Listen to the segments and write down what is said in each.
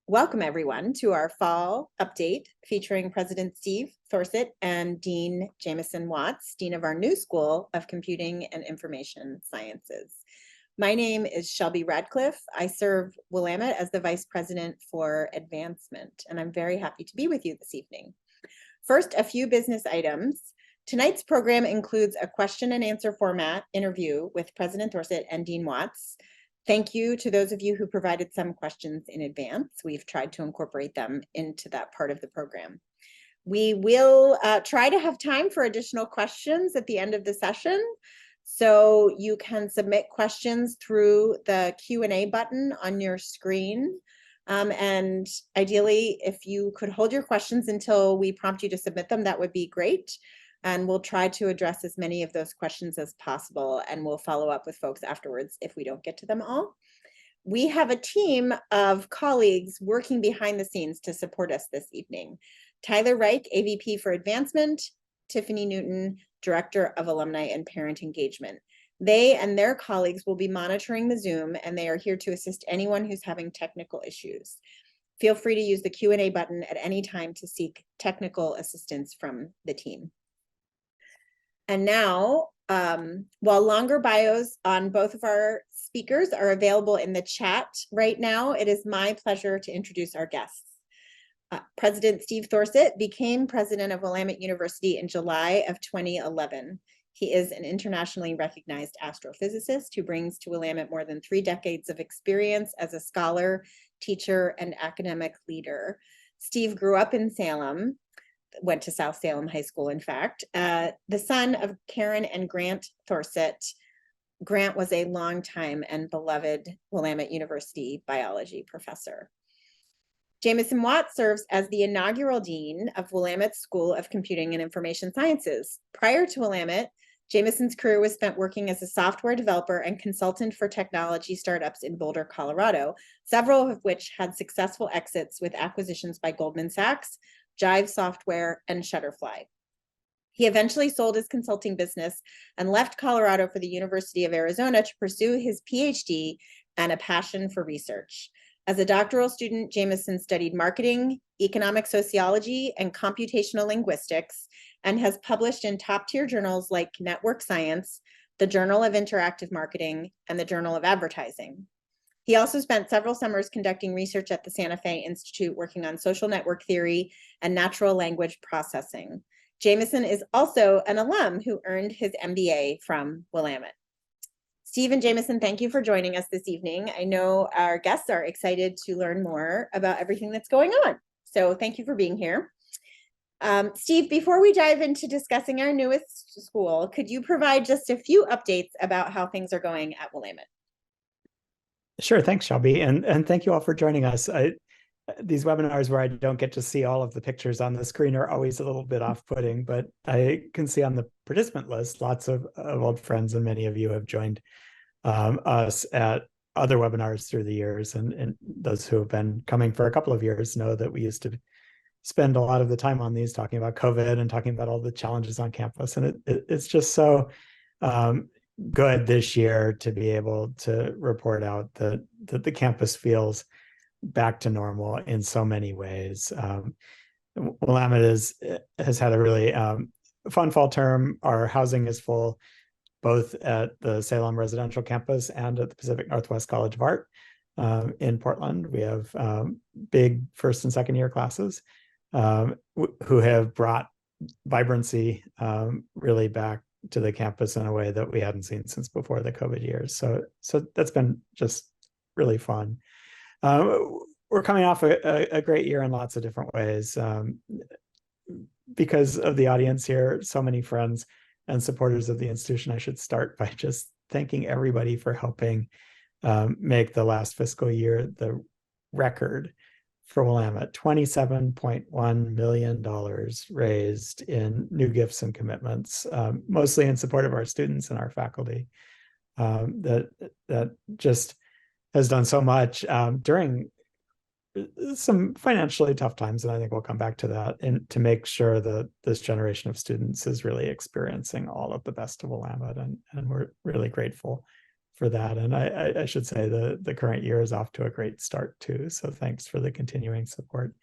Welcome everyone to our fall update featuring President Steve Thorsett and Dean Jameson Watts, Dean of our new School of Computing and Information Sciences. My name is Shelby Radcliffe. I serve Willamette as the Vice President for Advancement, and I'm very happy to be with you this evening. First, a few business items. Tonight's program includes a question and answer format interview with President Thorsett and Dean Watts. Thank you to those of you who provided some questions in advance. We've tried to incorporate them into that part of the program. We will try to have time for additional questions at the end of the session. So you can submit questions through the Q&A button on your screen. And ideally, if you could hold your questions until we prompt you to submit them, that would be great. And we'll try to address as many of those questions as possible, and we'll follow up with folks afterwards if we don't get to them all. We have a team of colleagues working behind the scenes to support us this evening. Tyler Reich, AVP for Advancement, Tiffany Newton, Director of Alumni and Parent Engagement. They and their colleagues will be monitoring the Zoom, and they are here to assist anyone who's having technical issues. Feel free to use the Q&A button at any time to seek technical assistance from the team. And now, while longer bios on both of our speakers are available in the chat right now, it is my pleasure to introduce our guests. President Steve Thorsett became president of Willamette University in July of 2011. He is an internationally recognized astrophysicist who brings to Willamette more than 3 decades of experience as a scholar, teacher, and academic leader. Steve grew up in Salem, went to South Salem High School, in fact. The son of Karen and Grant Thorsett. Grant was a longtime and beloved Willamette University biology professor. Jameson Watts serves as the inaugural dean of Willamette School of Computing and Information Sciences. Prior to Willamette, Jameson's career was spent working as a software developer and consultant for technology startups in Boulder, Colorado, several of which had successful exits with acquisitions by Goldman Sachs, Jive Software, and Shutterfly. He eventually sold his consulting business and left Colorado for the University of Arizona to pursue his PhD and a passion for research. As a doctoral student, Jameson studied marketing, economic sociology, and computational linguistics, and has published in top-tier journals like Network Science, the Journal of Interactive Marketing, and the Journal of Advertising. He also spent several summers conducting research at the Santa Fe Institute, working on social network theory and natural language processing. Jameson is also an alum who earned his MBA from Willamette. Steve and Jameson, thank you for joining us this evening. I know our guests are excited to learn more about everything that's going on. So thank you for being here. Steve, before we dive into discussing our newest school, could you provide just a few updates about how things are going at Willamette? Sure, thanks, Shelby, and thank you all for joining us. These webinars where I don't get to see all of the pictures on the screen are always a little bit off-putting, but I can see on the participant list lots of old friends, and many of you have joined us at other webinars through the years, and those who have been coming for a couple of years know that we used to spend a lot of the time on these talking about COVID and talking about all the challenges on campus, and it's just so good this year to be able to report out that the campus feels back to normal in so many ways. Willamette has had a really fun fall term. Our housing is full, both at the Salem residential campus and at the Pacific Northwest College of Art in Portland. We have big first and second year classes who have brought vibrancy really back to the campus in a way that we hadn't seen since before the COVID years. So that's been just really fun. We're coming off a great year in lots of different ways. Because of the audience here, so many friends and supporters of the institution, I should start by just thanking everybody for helping make the last fiscal year the record for Willamette. $27.1 million raised in new gifts and commitments, mostly in support of our students and our faculty. That just has done so much during some financially tough times, and I think we'll come back to that, and to make sure that this generation of students is really experiencing all of the best of Willamette, and we're really grateful for that. And I should say the current year is off to a great start too. So thanks for the continuing support.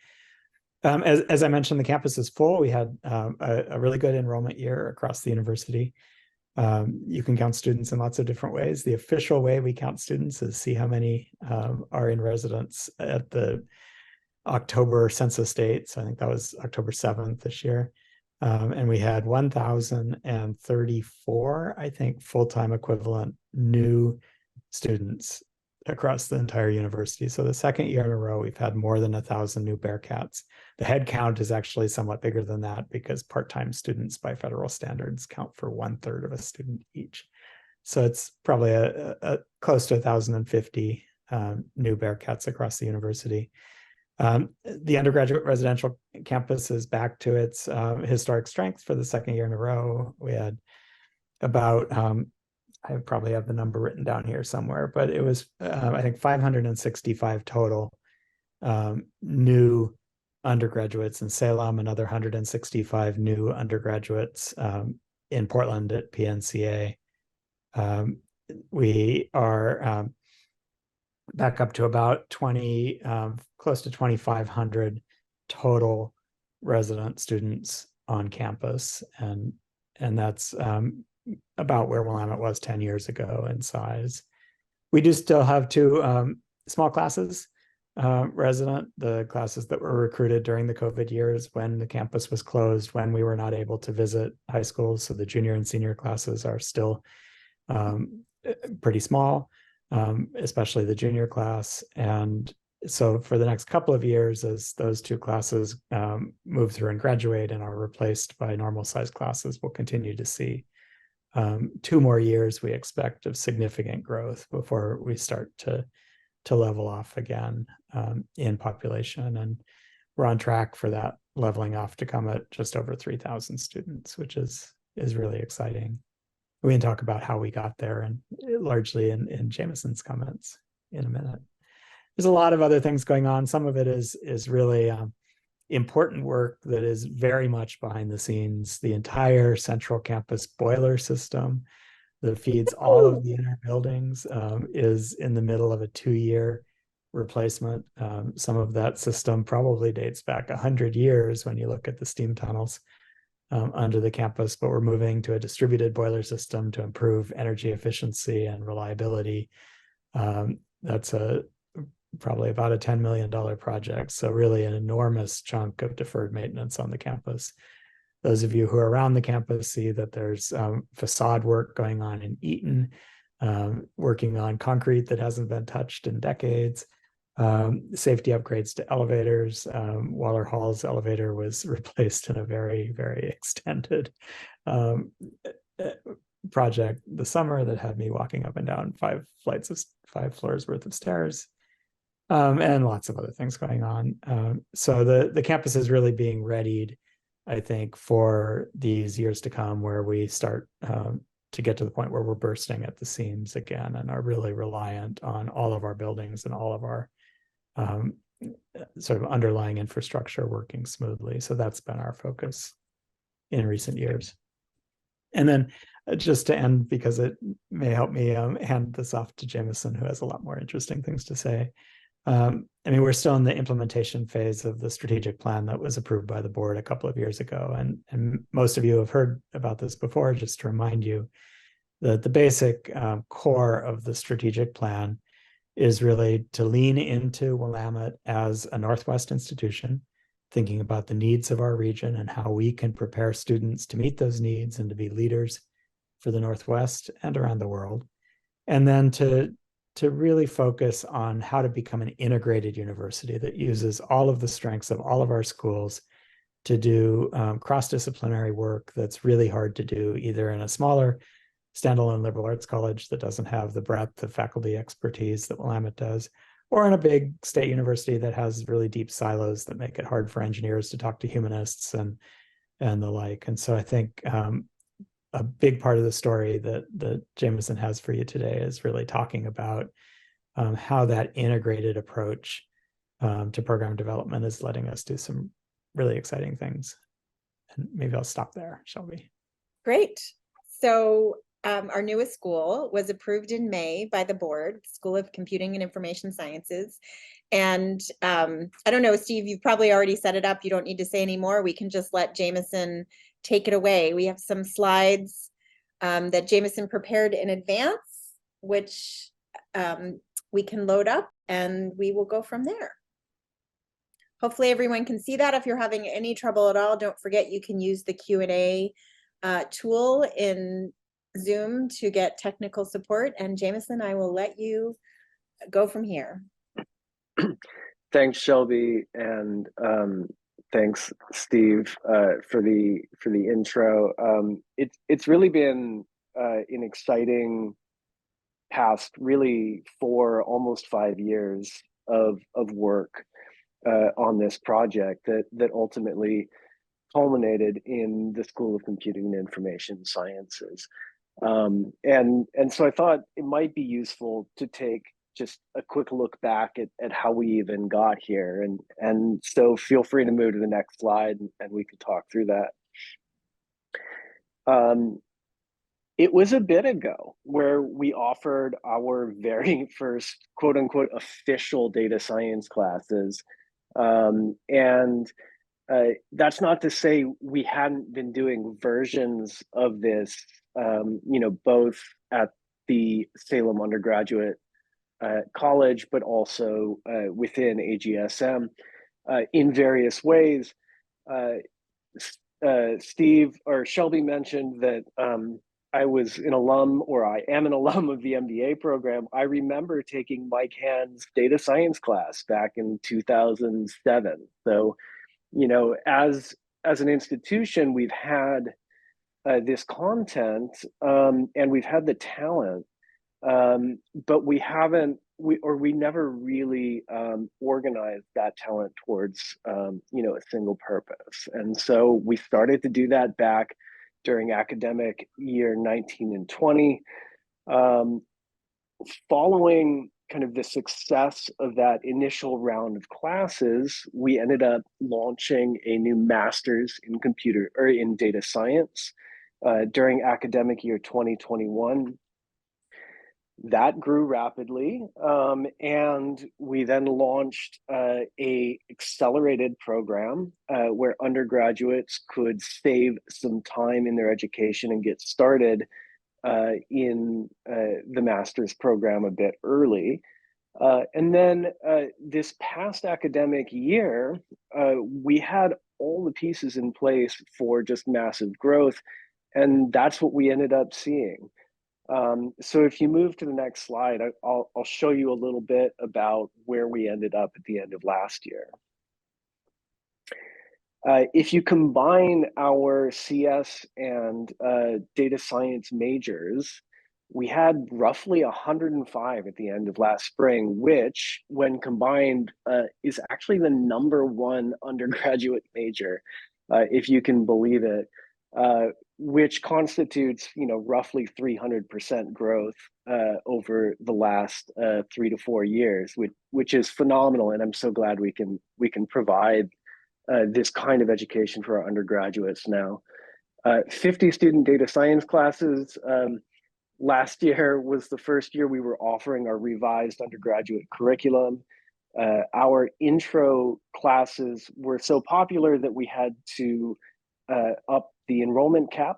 As I mentioned, the campus is full. We had a really good enrollment year across the university. You can count students in lots of different ways. The official way we count students is see how many are in residence at the October census date. So I think that was October 7th this year. And we had 1,034, I think, full-time equivalent new students across the entire university. So the second year in a row, we've had more than 1,000 new Bearcats. The head count is actually somewhat bigger than that because part-time students by federal standards count for 1/3 of a student each. So it's probably a close to 1,050 new Bearcats across the university. The undergraduate residential campus is back to its historic strength for the second year in a row. We had about, I probably have the number written down here somewhere, but it was, I think, 565 total new undergraduates in Salem, another 165 new undergraduates in Portland at PNCA. We are back up to about 20, close to 2,500 total resident students on campus. And that's about where Willamette was 10 years ago in size. We do still have two small classes resident, the classes that were recruited during the COVID years when the campus was closed, when we were not able to visit high schools. So the junior and senior classes are still pretty small. Especially the junior class. And so for the next couple of years, as those two classes move through and graduate and are replaced by normal size classes, we'll continue to see 2 more years, we expect, of significant growth before we start to level off again in population. And we're on track for that leveling off to come at just over 3,000 students, which is really exciting. We can talk about how we got there and largely in Jameson's comments in a minute. There's a lot of other things going on. Some of it is really important work that is very much behind the scenes. The entire central campus boiler system that feeds all of the inner buildings is in the middle of a 2-year replacement. Some of that system probably dates back 100 years when you look at the steam tunnels under the campus, but we're moving to a distributed boiler system to improve energy efficiency and reliability. That's probably about a $10 million project. So really an enormous chunk of deferred maintenance on the campus. Those of you who are around the campus see that there's facade work going on in Eaton, working on concrete that hasn't been touched in decades. Safety upgrades to elevators. Waller Hall's elevator was replaced in a very, very extended project this summer that had me walking up and down 5 floors worth of stairs, and lots of other things going on. So the campus is really being readied, I think, for these years to come, where we start to get to the point where we're bursting at the seams again and are really reliant on all of our buildings and all of our sort of underlying infrastructure working smoothly. So that's been our focus in recent years. And then just to end, because it may help me hand this off to Jameson, who has a lot more interesting things to say. I mean, we're still in the implementation phase of the strategic plan that was approved by the board a couple of years ago. And most of you have heard about this before. Just to remind you that the basic core of the strategic plan is really to lean into Willamette as a Northwest institution, thinking about the needs of our region and how we can prepare students to meet those needs and to be leaders for the Northwest and around the world. And then to really focus on how to become an integrated university that uses all of the strengths of all of our schools to do cross-disciplinary work that's really hard to do either in a smaller standalone liberal arts college that doesn't have the breadth of faculty expertise that Willamette does, or in a big state university that has really deep silos that make it hard for engineers to talk to humanists and the like. And so I think a big part of the story that Jameson has for you today is really talking about how that integrated approach to program development is letting us do some really exciting things. And maybe I'll stop there, Shelby. Great. So our newest school, was approved in May by the board, School of Computing and Information Sciences. And I don't know, Steve, you've probably already set it up. You don't need to say any more. We can just let Jameson take it away. We have some slides that Jameson prepared in advance, which we can load up, and we will go from there. Hopefully everyone can see that. If you're having any trouble at all, don't forget you can use the Q&A tool in Zoom to get technical support. And Jameson, I will let you go from here. Thanks, Shelby, and thanks, Steve, for the intro. It's really been an exciting past, really, almost 5 years of work on this project that ultimately culminated in the School of Computing and Information Sciences. And so I thought it might be useful to take just a quick look back at how we even got here. And so feel free to move to the next slide and we can talk through that. It was a bit ago where we offered our very first quote unquote official data science classes. That's not to say we hadn't been doing versions of this, both at the Salem undergraduate college, but also within AGSM in various ways. Steve or Shelby mentioned that I was an alum, or I am an alum of the MBA program. I remember taking Mike Hand's data science class back in 2007. So, as an institution, we've had this content and we've had the talent, but we never really organized that talent towards a single purpose. And so we started to do that back during academic year 19 and 20. Following kind of the success of that initial round of classes, we ended up launching a new master's in data science during academic year 2021. That grew rapidly, and we then launched a accelerated program where undergraduates could save some time in their education and get started in the master's program a bit early. And then this past academic year, we had all the pieces in place for just massive growth, and that's what we ended up seeing. So if you move to the next slide, I'll show you a little bit about where we ended up at the end of last year. If you combine our CS and data science majors, we had roughly 105 at the end of last spring, which, when combined, is actually the #1 undergraduate major, if you can believe it, which constitutes, roughly 300% growth over the last 3 to 4 years, which is phenomenal. And I'm so glad we can provide this kind of education for our undergraduates now. 50 student data science classes. Last year was the first year we were offering our revised undergraduate curriculum. Our intro classes were so popular that we had to up the enrollment cap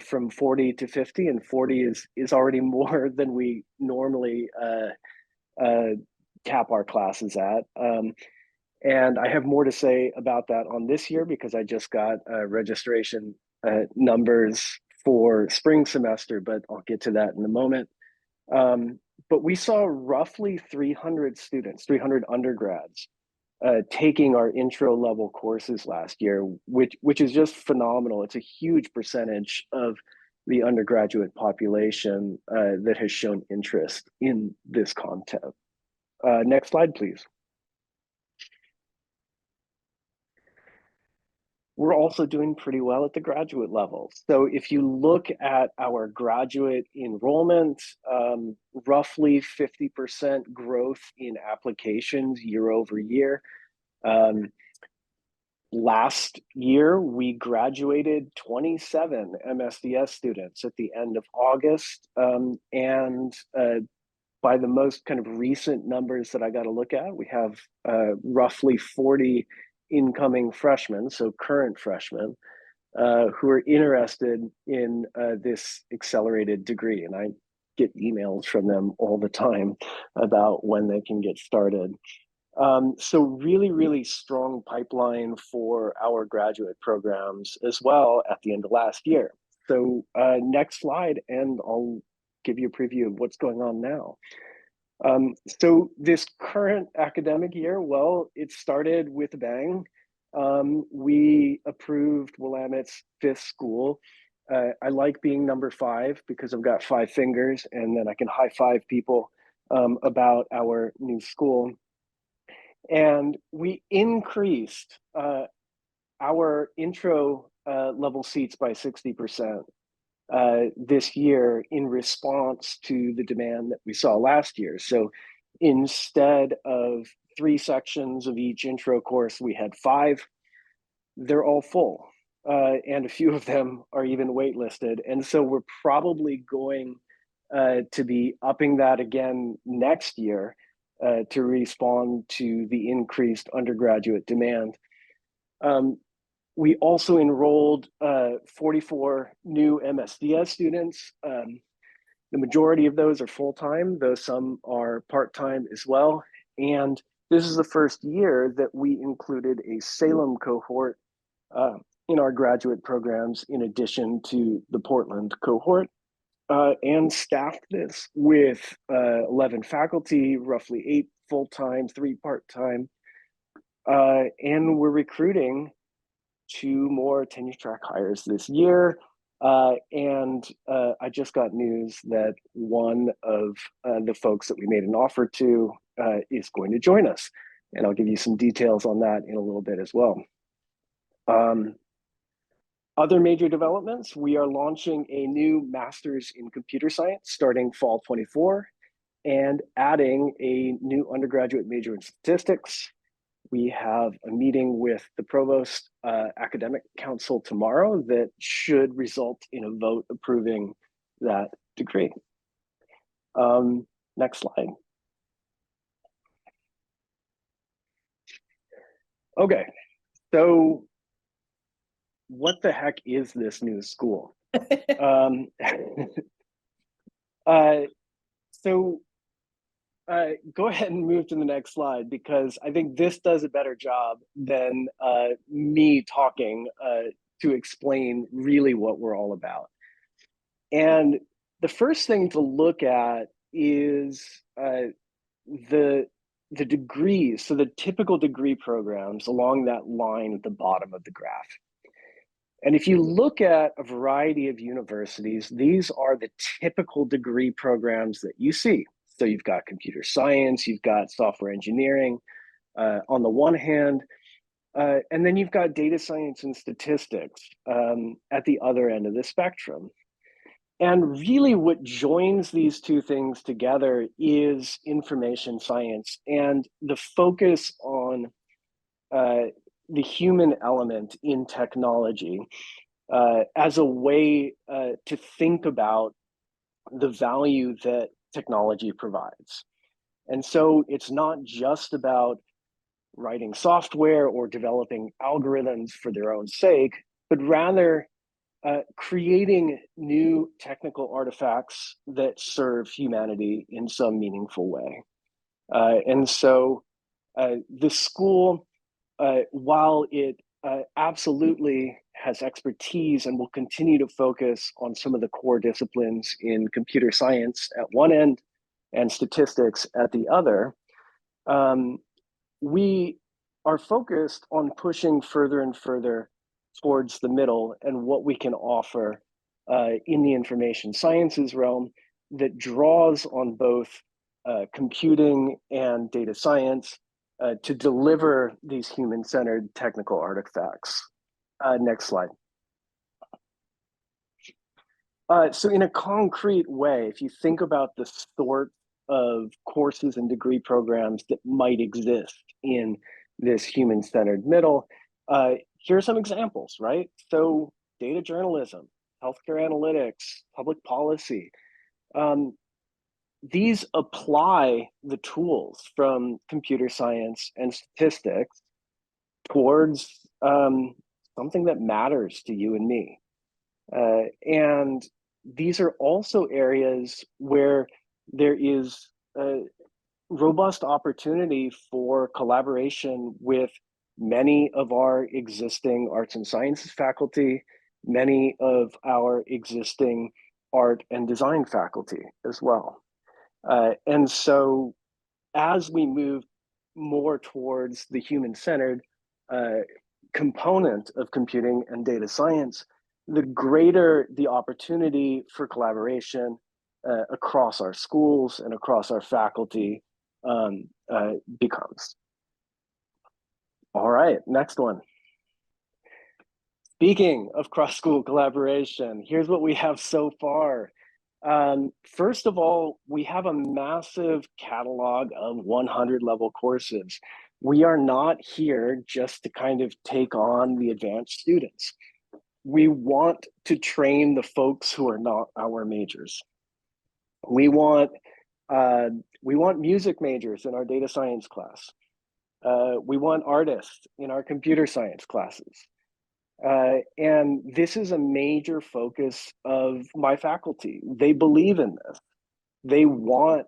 from 40 to 50, and 40 is already more than we normally cap our classes at. And I have more to say about that on this year because I just got registration numbers for spring semester, but I'll get to that in a moment. But we saw roughly 300 students, 300 undergrads taking our intro level courses last year, which is just phenomenal. It's a huge percentage of the undergraduate population that has shown interest in this content. Next slide, please. We're also doing pretty well at the graduate level. So if you look at our graduate enrollment, roughly 50% growth in applications year over year. Last year, we graduated 27 MSDS students at the end of August. And by the most kind of recent numbers that I got to look at, we have roughly 40 incoming freshmen, so current freshmen, who are interested in this accelerated degree. And I get emails from them all the time about when they can get started. So really, really strong pipeline for our graduate programs as well at the end of last year. So next slide, and I'll give you a preview of what's going on now. So this current academic year, well, it started with a bang. We approved Willamette's 5th school. I like being number 5 because I've got 5 fingers, and then I can high five people about our new school. And we increased our intro level seats by 60% this year in response to the demand that we saw last year. So instead of 3 sections of each intro course, we had 5. They're all full, and a few of them are even waitlisted. And so we're probably going to be upping that again next year to respond to the increased undergraduate demand. We also enrolled 44 new MSDS students. The majority of those are full-time, though some are part-time as well. And this is the first year that we included a Salem cohort in our graduate programs, in addition to the Portland cohort, and staffed this with 11 faculty, roughly 8 full-time, 3 part-time. And we're recruiting 2 more tenure track hires this year. And I just got news that one of the folks that we made an offer to is going to join us. And I'll give you some details on that in a little bit as well. Other major developments, we are launching a new master's in computer science starting fall 24 and adding a new undergraduate major in statistics. We have a meeting with the Provost Academic Council tomorrow that should result in a vote approving that degree. Next slide. Okay, so what the heck is this new school? Go ahead and move to the next slide, because I think this does a better job than me talking to explain really what we're all about. And the first thing to look at is the degrees, so the typical degree programs along that line at the bottom of the graph. And if you look at a variety of universities, these are the typical degree programs that you see. So you've got computer science, you've got software engineering on the one hand, and then you've got data science and statistics at the other end of the spectrum. And really what joins these two things together is information science and the focus on the human element in technology as a way to think about the value that technology provides. And so it's not just about writing software or developing algorithms for their own sake, but rather creating new technical artifacts that serve humanity in some meaningful way. And so the school, while it absolutely has expertise and will continue to focus on some of the core disciplines in computer science at one end and statistics at the other, we are focused on pushing further and further towards the middle and what we can offer in the information sciences realm that draws on both computing and data science to deliver these human-centered technical artifacts. Next slide. So in a concrete way, if you think about the sort of courses and degree programs that might exist in this human-centered middle, Here are some examples, right? So data journalism, healthcare analytics, public policy. These apply the tools from computer science and statistics towards something that matters to you and me. And these are also areas where there is a robust opportunity for collaboration with many of our existing arts and sciences faculty, many of our existing art and design faculty as well. And so as we move more towards the human-centered component of computing and data science, the greater the opportunity for collaboration across our schools and across our faculty becomes. All right, next one. Speaking of cross-school collaboration, here's what we have so far. First of all, we have a massive catalog of 100 level courses. We are not here just to kind of take on the advanced students. We want to train the folks who are not our majors. We want music majors in our data science class. We want artists in our computer science classes. And this is a major focus of my faculty. They believe in this. They want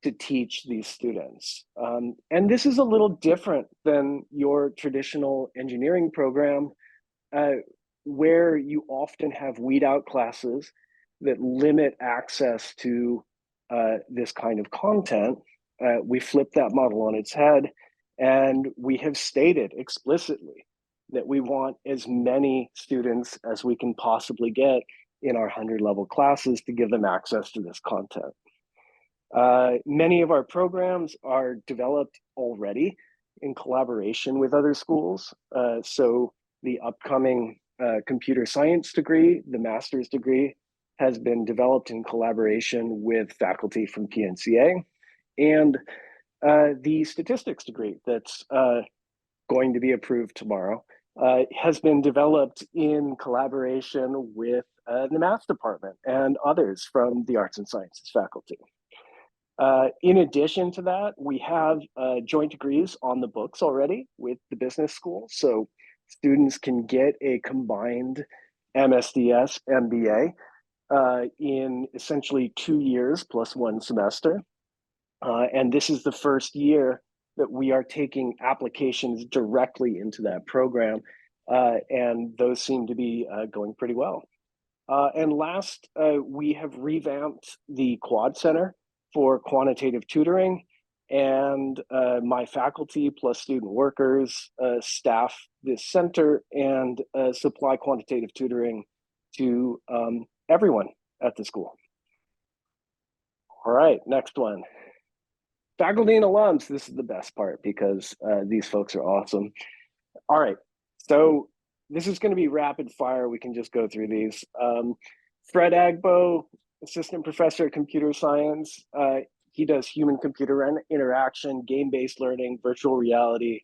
to teach these students. And this is a little different than your traditional engineering program, where you often have weed out classes that limit access to this kind of content. We flip that model on its head, and we have stated explicitly that we want as many students as we can possibly get in our 100 level classes to give them access to this content. Many of our programs are developed already in collaboration with other schools. So the upcoming computer science degree, the master's degree, has been developed in collaboration with faculty from PNCA, and the statistics degree that's going to be approved tomorrow has been developed in collaboration with the math department and others from the arts and sciences faculty. In addition to that, we have joint degrees on the books already with the business school. So students can get a combined MSDS MBA in essentially 2 years plus 1 semester. And this is the first year that we are taking applications directly into that program. And those seem to be going pretty well. And last, we have revamped the Quad Center for quantitative tutoring, and my faculty plus student workers staff this center and supply quantitative tutoring to everyone at the school. All right, next one. Faculty and alums, this is the best part because these folks are awesome. All right, so this is going to be rapid fire. We can just go through these. Fred Agbo, assistant professor of computer science. He does human-computer interaction, game-based learning, virtual reality.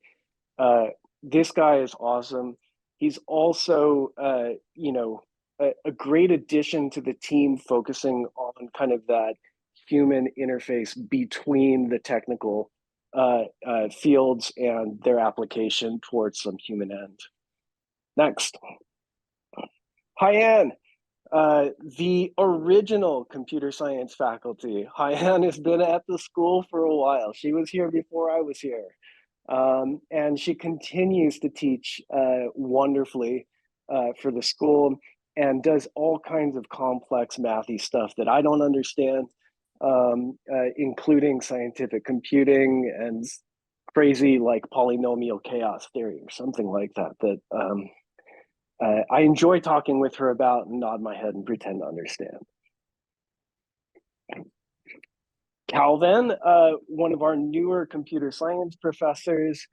This guy is awesome. He's also, you know, a great addition to the team, focusing on kind of that human interface between the technical fields and their application towards some human end. Next. Hyan, the original computer science faculty. Hyan has been at the school for a while. She was here before I was here. And she continues to teach wonderfully for the school and does all kinds of complex mathy stuff that I don't understand, including scientific computing and crazy like polynomial chaos theory or something like that, that I enjoy talking with her about and nod my head and pretend to understand. Calvin, one of our newer computer science professors.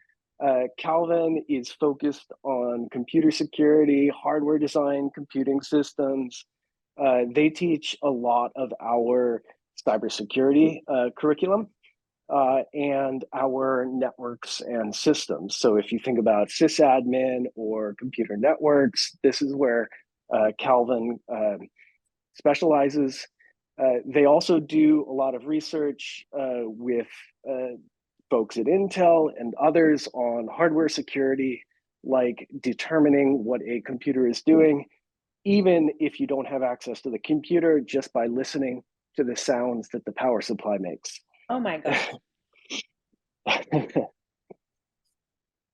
Calvin is focused on computer security, hardware design, computing systems. They teach a lot of our cybersecurity curriculum. and our networks and systems. So if you think about sysadmin or computer networks, this is where Calvin specializes. They also do a lot of research with folks at Intel and others on hardware security, like determining what a computer is doing, even if you don't have access to the computer, just by listening to the sounds that the power supply makes. Oh my gosh.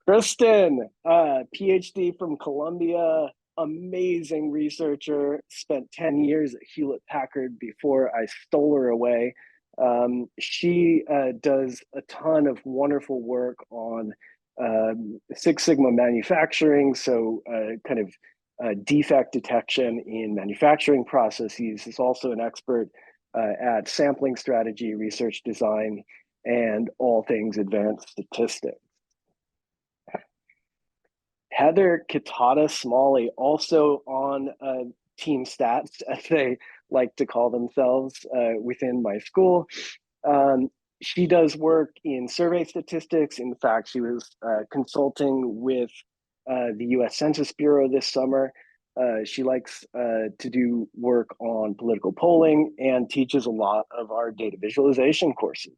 Kristen, PhD from Columbia, amazing researcher, spent 10 years at Hewlett Packard before I stole her away. She does a ton of wonderful work on Six Sigma manufacturing, so kind of defect detection in manufacturing processes. Is also an expert at sampling strategy, research design, and all things advanced statistics. Heather Kitata Smalley, also on Team Stats, as they like to call themselves within my school. She does work in survey statistics. In fact, she was consulting with the US Census Bureau this summer. She likes to do work on political polling and teaches a lot of our data visualization courses.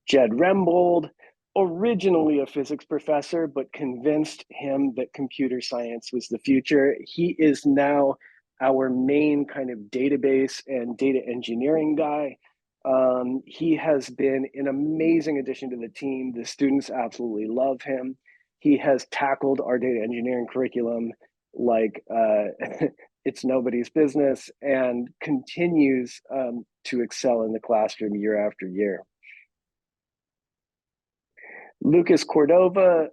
Jed Rembold, originally a physics professor, but convinced him that computer science was the future. He is now our main kind of database and data engineering guy. He has been an amazing addition to the team. The students absolutely love him. He has tackled our data engineering curriculum like it's nobody's business, and continues to excel in the classroom year after year. Lucas Cordova,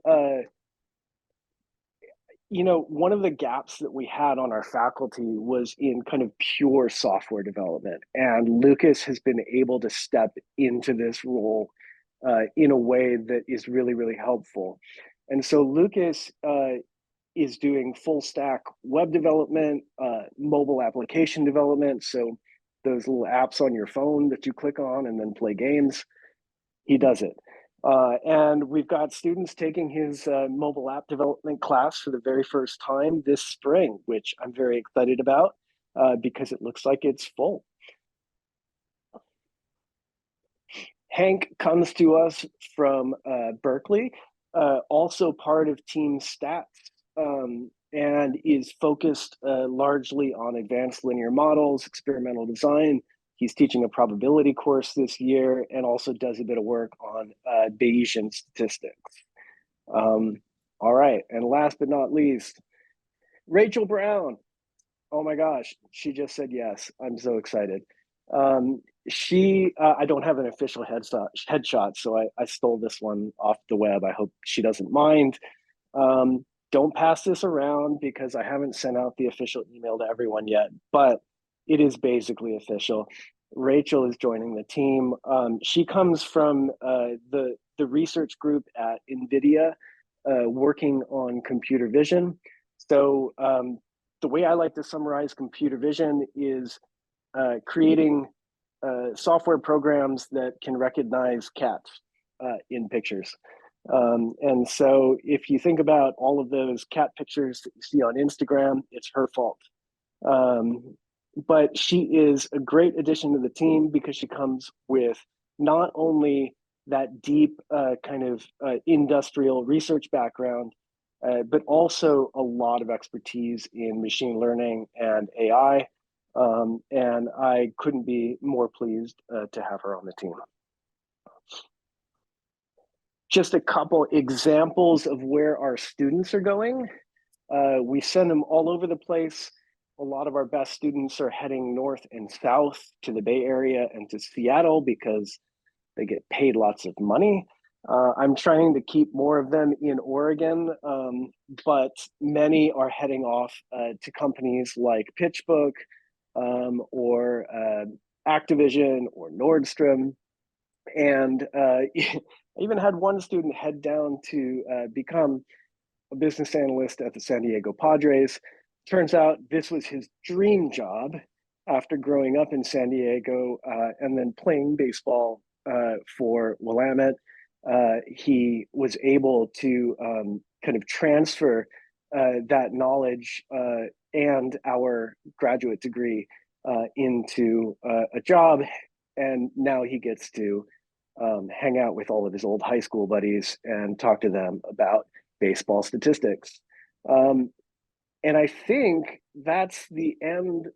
one of the gaps that we had on our faculty was in kind of pure software development. And Lucas has been able to step into this role in a way that is really, really helpful. And so Lucas is doing full stack web development, mobile application development. So those little apps on your phone that you click on and then play games, he does it. And we've got students taking his mobile app development class for the very first time this spring, which I'm very excited about because it looks like it's full. Hank comes to us from Berkeley, also part of Team Stats, and is focused largely on advanced linear models, experimental design. He's teaching a probability course this year and also does a bit of work on Bayesian statistics. All right, and last but not least, Rachel Brown. Oh my gosh, she just said yes. I'm so excited. I don't have an official headshot, so I stole this one off the web. I hope she doesn't mind. Don't pass this around because I haven't sent out the official email to everyone yet, but it is basically official. Rachel is joining the team. She comes from the research group at NVIDIA, working on computer vision. So the way I like to summarize computer vision is creating software programs that can recognize cats in pictures. And so if you think about all of those cat pictures that you see on Instagram, it's her fault. But she is a great addition to the team because she comes with not only that deep kind of industrial research background, but also a lot of expertise in machine learning and AI. And I couldn't be more pleased to have her on the team. Just a couple examples of where our students are going. We send them all over the place. A lot of our best students are heading north and south to the Bay Area and to Seattle because they get paid lots of money. I'm trying to keep more of them in Oregon, but many are heading off to companies like PitchBook or Activision or Nordstrom. And I even had one student head down to become a business analyst at the San Diego Padres. Turns out this was his dream job. after growing up in San Diego and then playing baseball for Willamette, he was able to kind of transfer that knowledge and our graduate degree into a job. And now he gets to hang out with all of his old high school buddies and talk to them about baseball statistics. And I think that's the end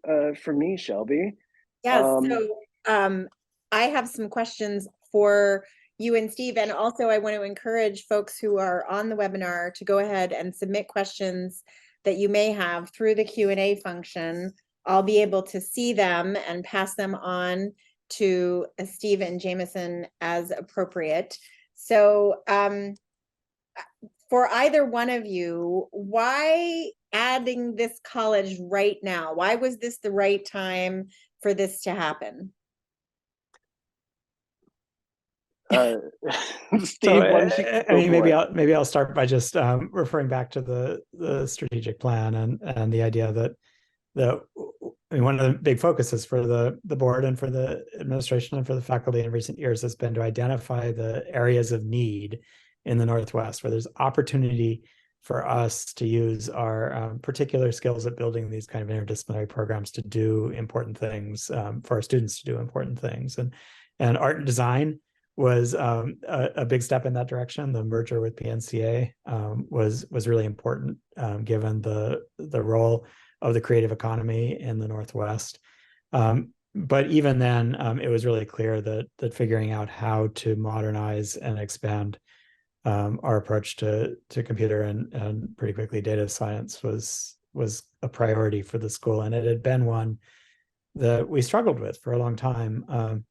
for me, Shelby. Yes, so I have some questions for you and Steve, and also I want to encourage folks who are on the webinar to go ahead and submit questions that you may have through the Q&A function. I'll be able to see them and pass them on to Steve and Jameson as appropriate. So for either one of you, why adding this college right now? Why was this the right time for this to happen? Steve, why don't you I mean, maybe I'll start by just referring back to the strategic plan and the idea that I mean, one of the big focuses for the board and for the administration and for the faculty in recent years has been to identify the areas of need in the Northwest where there's opportunity for us to use our particular skills at building these kind of interdisciplinary programs to do important things, for our students to do important things. And art and design was a big step in that direction. The merger with PNCA was really important, given the role of the creative economy in the Northwest. But even then, it was really clear that figuring out how to modernize and expand our approach to computer and pretty quickly data science was a priority for the school. And it had been one that we struggled with for a long time,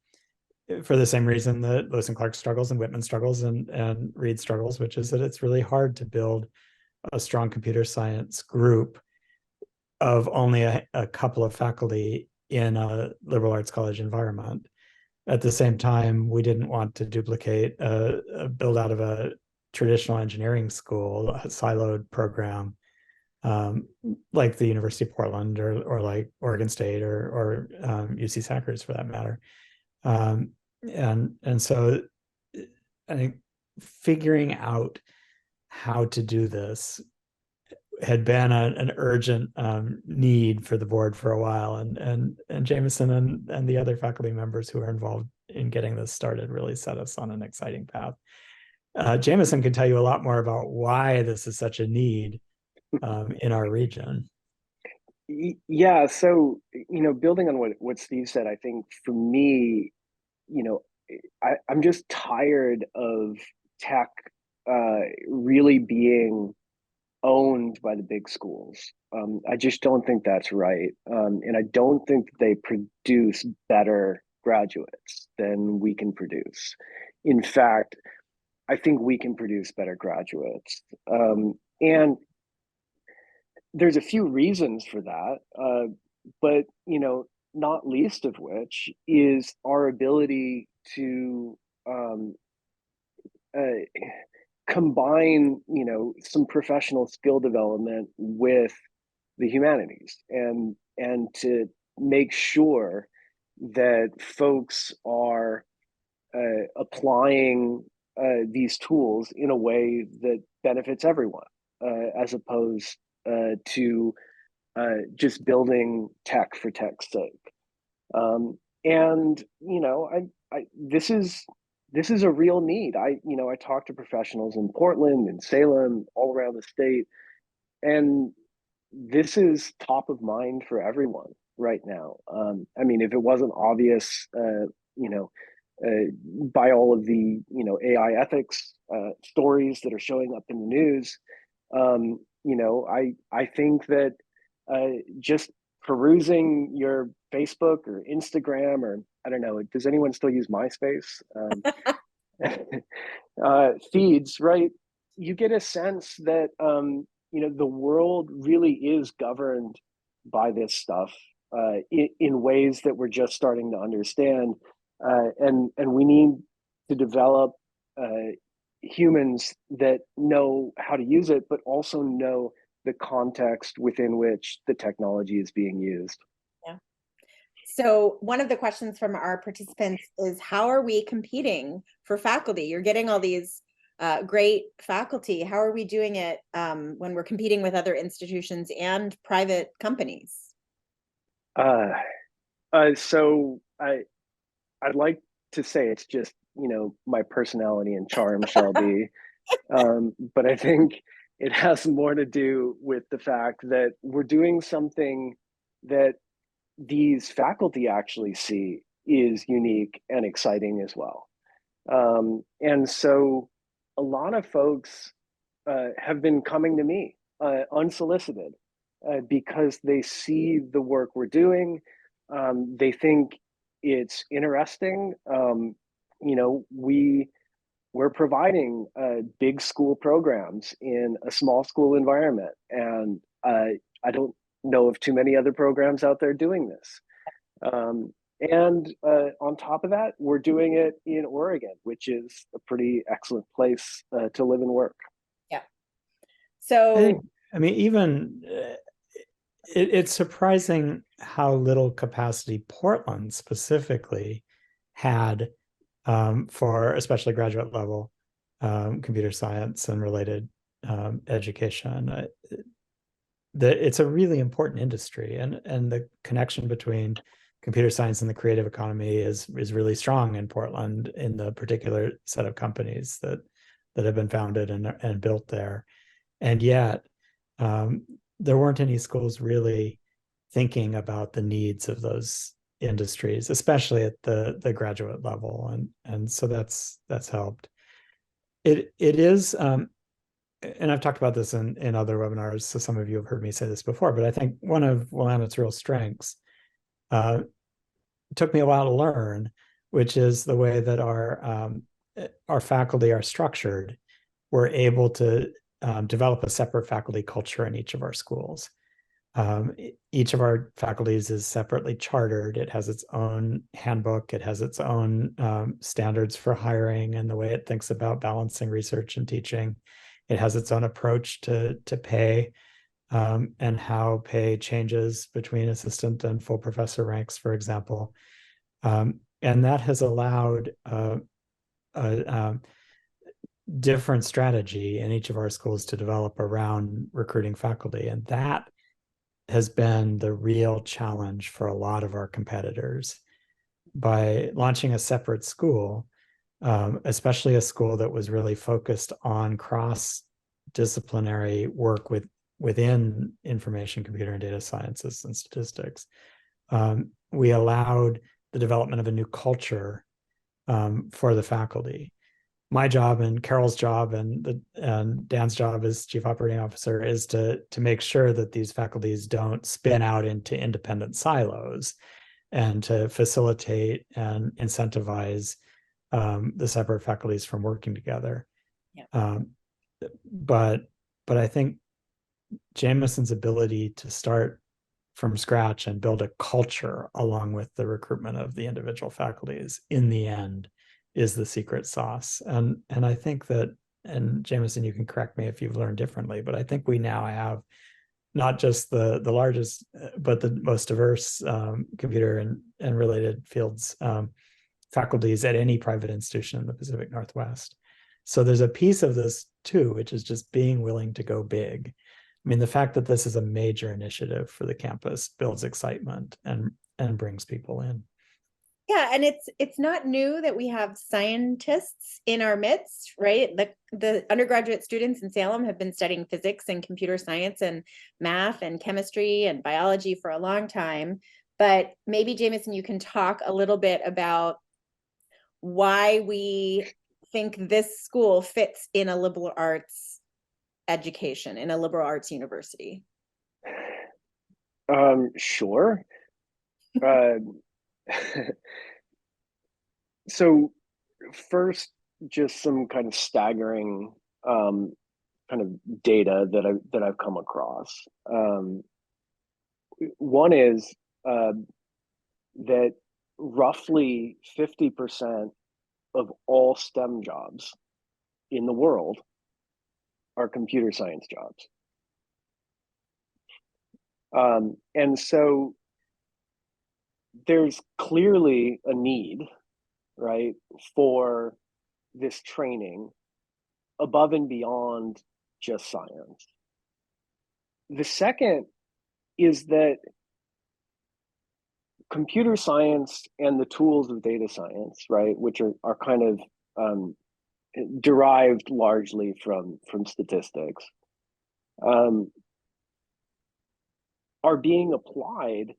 for the same reason that Lewis and Clark struggles and Whitman struggles and Reed struggles, which is that it's really hard to build a strong computer science group of only a couple of faculty in a liberal arts college environment. At the same time, we didn't want to duplicate a build out of a traditional engineering school, a siloed program, like the University of Portland or like Oregon State or UC Santa Cruz for that matter. And so I think figuring out how to do this had been an urgent need for the board for a while, and Jameson and the other faculty members who are involved in getting this started really set us on an exciting path. Jameson can tell you a lot more about why this is such a need in our region. Yeah, so building on what Steve said, I think for me, I'm just tired of tech really being owned by the big schools. I just don't think that's right. And I don't think that they produce better graduates than we can produce. In fact, I think we can produce better graduates. And there's a few reasons for that. But, not least of which is our ability to combine some professional skill development with the humanities and to make sure that folks are applying these tools in a way that benefits everyone, as opposed to just building tech for tech's sake. And this is a real need. I talk to professionals in Portland and Salem, all around the state, and this is top of mind for everyone right now. I mean, if it wasn't obvious, by all of the AI ethics stories that are showing up in the news, I think that just perusing your Facebook or Instagram, or I don't know, does anyone still use MySpace? Feeds, right? You get a sense that the world really is governed by this stuff in ways that we're just starting to understand, and we need to develop humans that know how to use it, but also know the context within which the technology is being used. Yeah. So one of the questions from our participants is, how are we competing for faculty? You're getting all these great faculty. How are we doing it when we're competing with other institutions and private companies? So I'd like to say it's just, my personality and charm, Shelby. But I think it has more to do with the fact that we're doing something that these faculty actually see is unique and exciting as well. And so a lot of folks have been coming to me unsolicited because they see the work we're doing. They think it's interesting. We're providing big school programs in a small school environment, and I don't know of too many other programs out there doing this. And on top of that, we're doing it in Oregon, which is a pretty excellent place to live and work. Yeah. I So think, I mean, even it's surprising how little capacity Portland specifically had for especially graduate level computer science and related education. It's a really important industry, and the connection between computer science and the creative economy is really strong in Portland, in the particular set of companies that have been founded and built there. And yet there weren't any schools really thinking about the needs of those industries, especially at the graduate level, and so that's helped. It is and I've talked about this in other webinars, so some of you have heard me say this before, but I think one of Willamette's real strengths took me a while to learn, which is the way that our faculty are structured. We're able to develop a separate faculty culture in each of our schools. Each of our faculties is separately chartered. It has its own handbook. It has its own standards for hiring and the way it thinks about balancing research and teaching. It has its own approach to pay and how pay changes between assistant and full professor ranks, for example. And that has allowed a different strategy in each of our schools to develop around recruiting faculty. And that has been the real challenge for a lot of our competitors. By launching a separate school, especially a school that was really focused on cross-disciplinary work within information, computer, and data sciences and statistics, we allowed the development of a new culture for the faculty. My job and Carol's job and Dan's job as chief operating officer is to make sure that these faculties don't spin out into independent silos, and to facilitate and incentivize the separate faculties from working together. Yeah. But I think Jameson's ability to start from scratch and build a culture along with the recruitment of the individual faculties in the end is the secret sauce. And I think that, and Jameson, you can correct me if you've learned differently, but I think we now have not just the largest, but the most diverse computer and related fields faculties at any private institution in the Pacific Northwest. So there's a piece of this too, which is just being willing to go big. I mean, the fact that this is a major initiative for the campus builds excitement and brings people in. yeah, and it's not new that we have scientists in our midst, right? The undergraduate students in Salem have been studying physics and computer science and math and chemistry and biology for a long time. But maybe, Jameson, you can talk a little bit about why we think this school fits in a liberal arts education, in a liberal arts university. Sure. So first, just some kind of staggering kind of data that I've come across. One is that roughly 50% of all STEM jobs in the world are computer science jobs. And so there's clearly a need, right, for this training above and beyond just science. The second is that computer science and the tools of data science, right, which are kind of derived largely from statistics, are being applied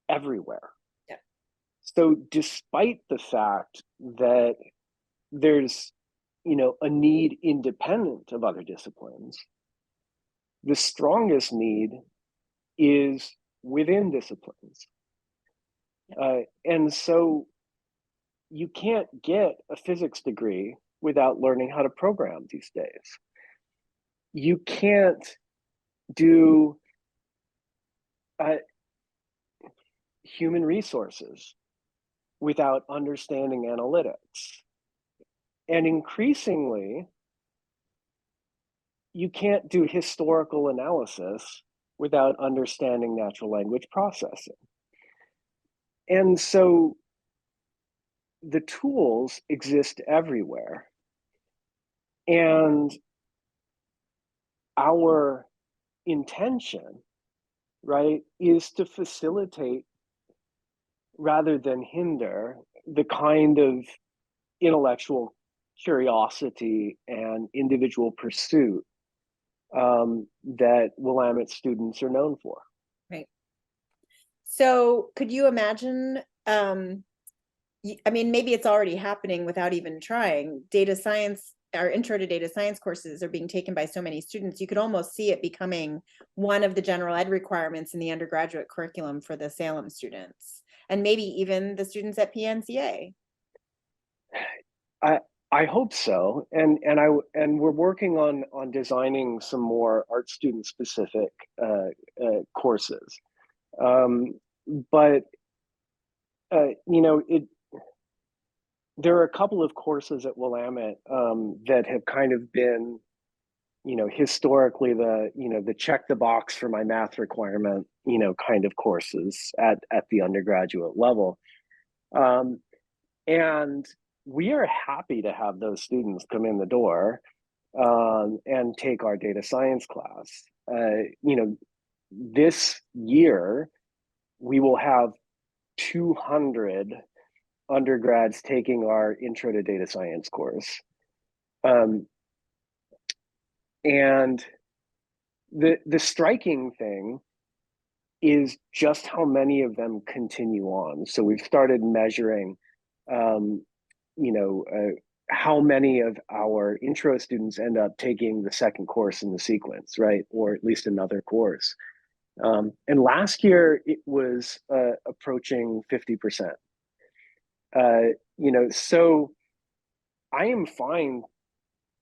everywhere. Yeah. So despite the fact that there's, a need independent of other disciplines, the strongest need is within disciplines. And so you can't get a physics degree without learning how to program these days. You can't do human resources without understanding analytics. And increasingly, you can't do historical analysis without understanding natural language processing. And so the tools exist everywhere. And our intention, right, is to facilitate rather than hinder the kind of intellectual curiosity and individual pursuit that Willamette students are known for. Right. So could you imagine, I mean, maybe it's already happening without even trying. Data science, our intro to data science courses are being taken by so many students. You could almost see it becoming one of the general ed requirements in the undergraduate curriculum for the Salem students, and maybe even the students at PNCA. I hope so, and we're working on designing some more art student specific courses, but there are a couple of courses at Willamette that have kind of been, historically the check the box for my math requirement, kind of courses at the undergraduate level, and we are happy to have those students come in the door and take our data science class. This year we will have 200 undergrads taking our intro to data science course. And the striking thing is just how many of them continue on. So we've started measuring how many of our intro students end up taking the second course in the sequence, right? Or at least another course. And last year it was approaching 50%. So I am fine,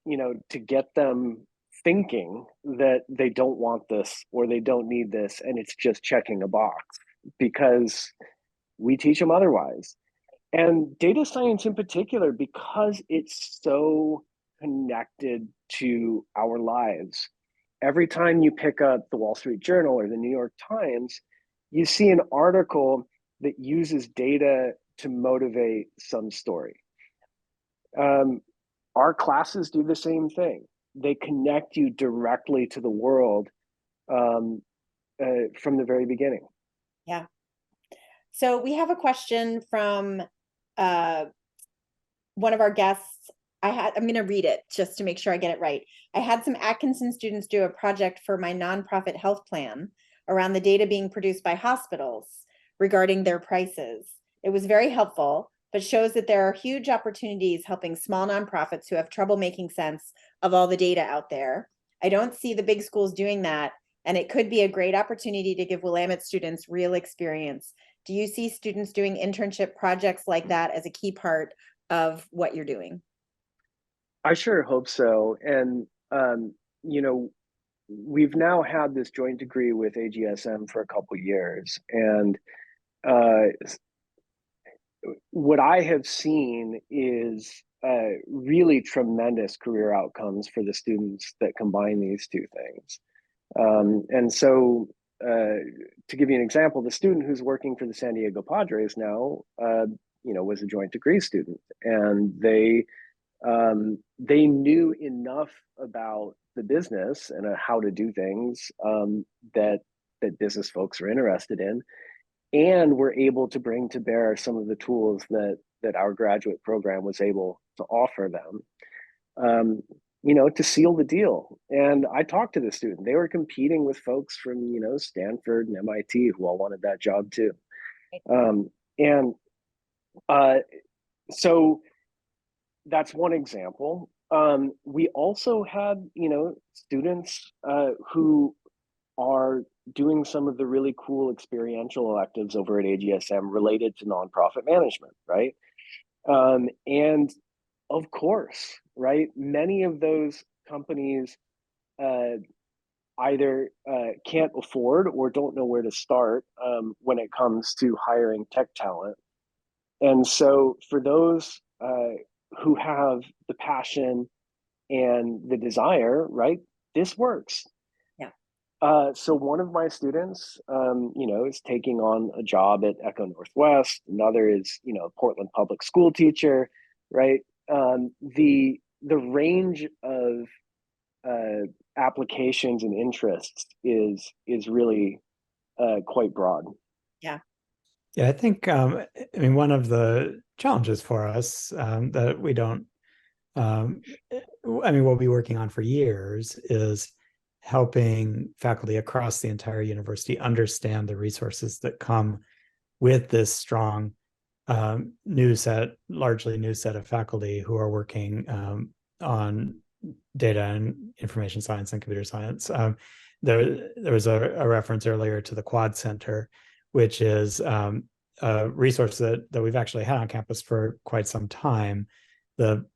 to get them thinking that they don't want this or they don't need this and it's just checking a box, because we teach them otherwise. And data science in particular, because it's so connected to our lives. Every time you pick up the Wall Street Journal or the New York Times, you see an article that uses data to motivate some story. Our classes do the same thing. They connect you directly to the world from the very beginning. Yeah. So we have a question from one of our guests. I'm going to read it just to make sure I get it right. I had some Atkinson students do a project for my nonprofit health plan around the data being produced by hospitals regarding their prices. It was very helpful, but shows that there are huge opportunities helping small nonprofits who have trouble making sense of all the data out there. I don't see the big schools doing that, and it could be a great opportunity to give Willamette students real experience. Do you see students doing internship projects like that as a key part of what you're doing? I sure hope so. And, we've now had this joint degree with AGSM for a couple of years. And what I have seen is really tremendous career outcomes for the students that combine these two things. And so to give you an example, the student who's working for the San Diego Padres now, was a joint degree student, and they knew enough about the business and how to do things that business folks are interested in, and were able to bring to bear some of the tools that our graduate program was able to offer them, to seal the deal. And I talked to the student. They were competing with folks from, Stanford and MIT who all wanted that job too. And so that's one example. We also had, students who are doing some of the really cool experiential electives over at AGSM related to nonprofit management, right? And of course, right, many of those companies either can't afford or don't know where to start when it comes to hiring tech talent. And so for those who have the passion and the desire, right, this works. So one of my students, is taking on a job at Echo Northwest. Another is, a Portland public school teacher, right? The range of applications and interests is really quite broad. Yeah, I think one of the challenges for us that we don't, we'll be working on for years is helping faculty across the entire university understand the resources that come with this strong largely new set of faculty who are working on data and information science and computer science. There was a reference earlier to the Quad Center, which is a resource that we've actually had on campus for quite some time. The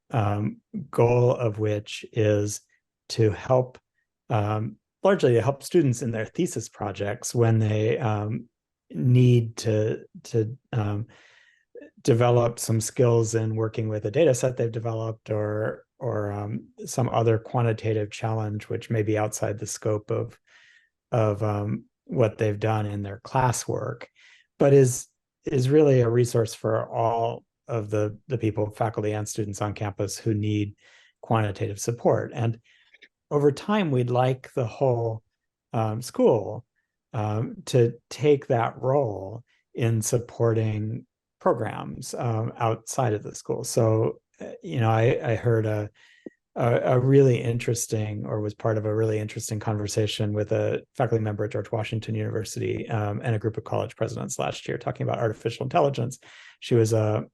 goal of which is to help largely to help students in their thesis projects when they need to develop some skills in working with a data set they've developed or some other quantitative challenge which may be outside the scope of what they've done in their classwork, but is really a resource for all of the people, faculty and students on campus who need quantitative support. And over time, we'd like the whole school to take that role in supporting programs outside of the school. So, I heard a really interesting, or was part of a really interesting conversation with a faculty member at George Washington University and a group of college presidents last year talking about artificial intelligence. She was a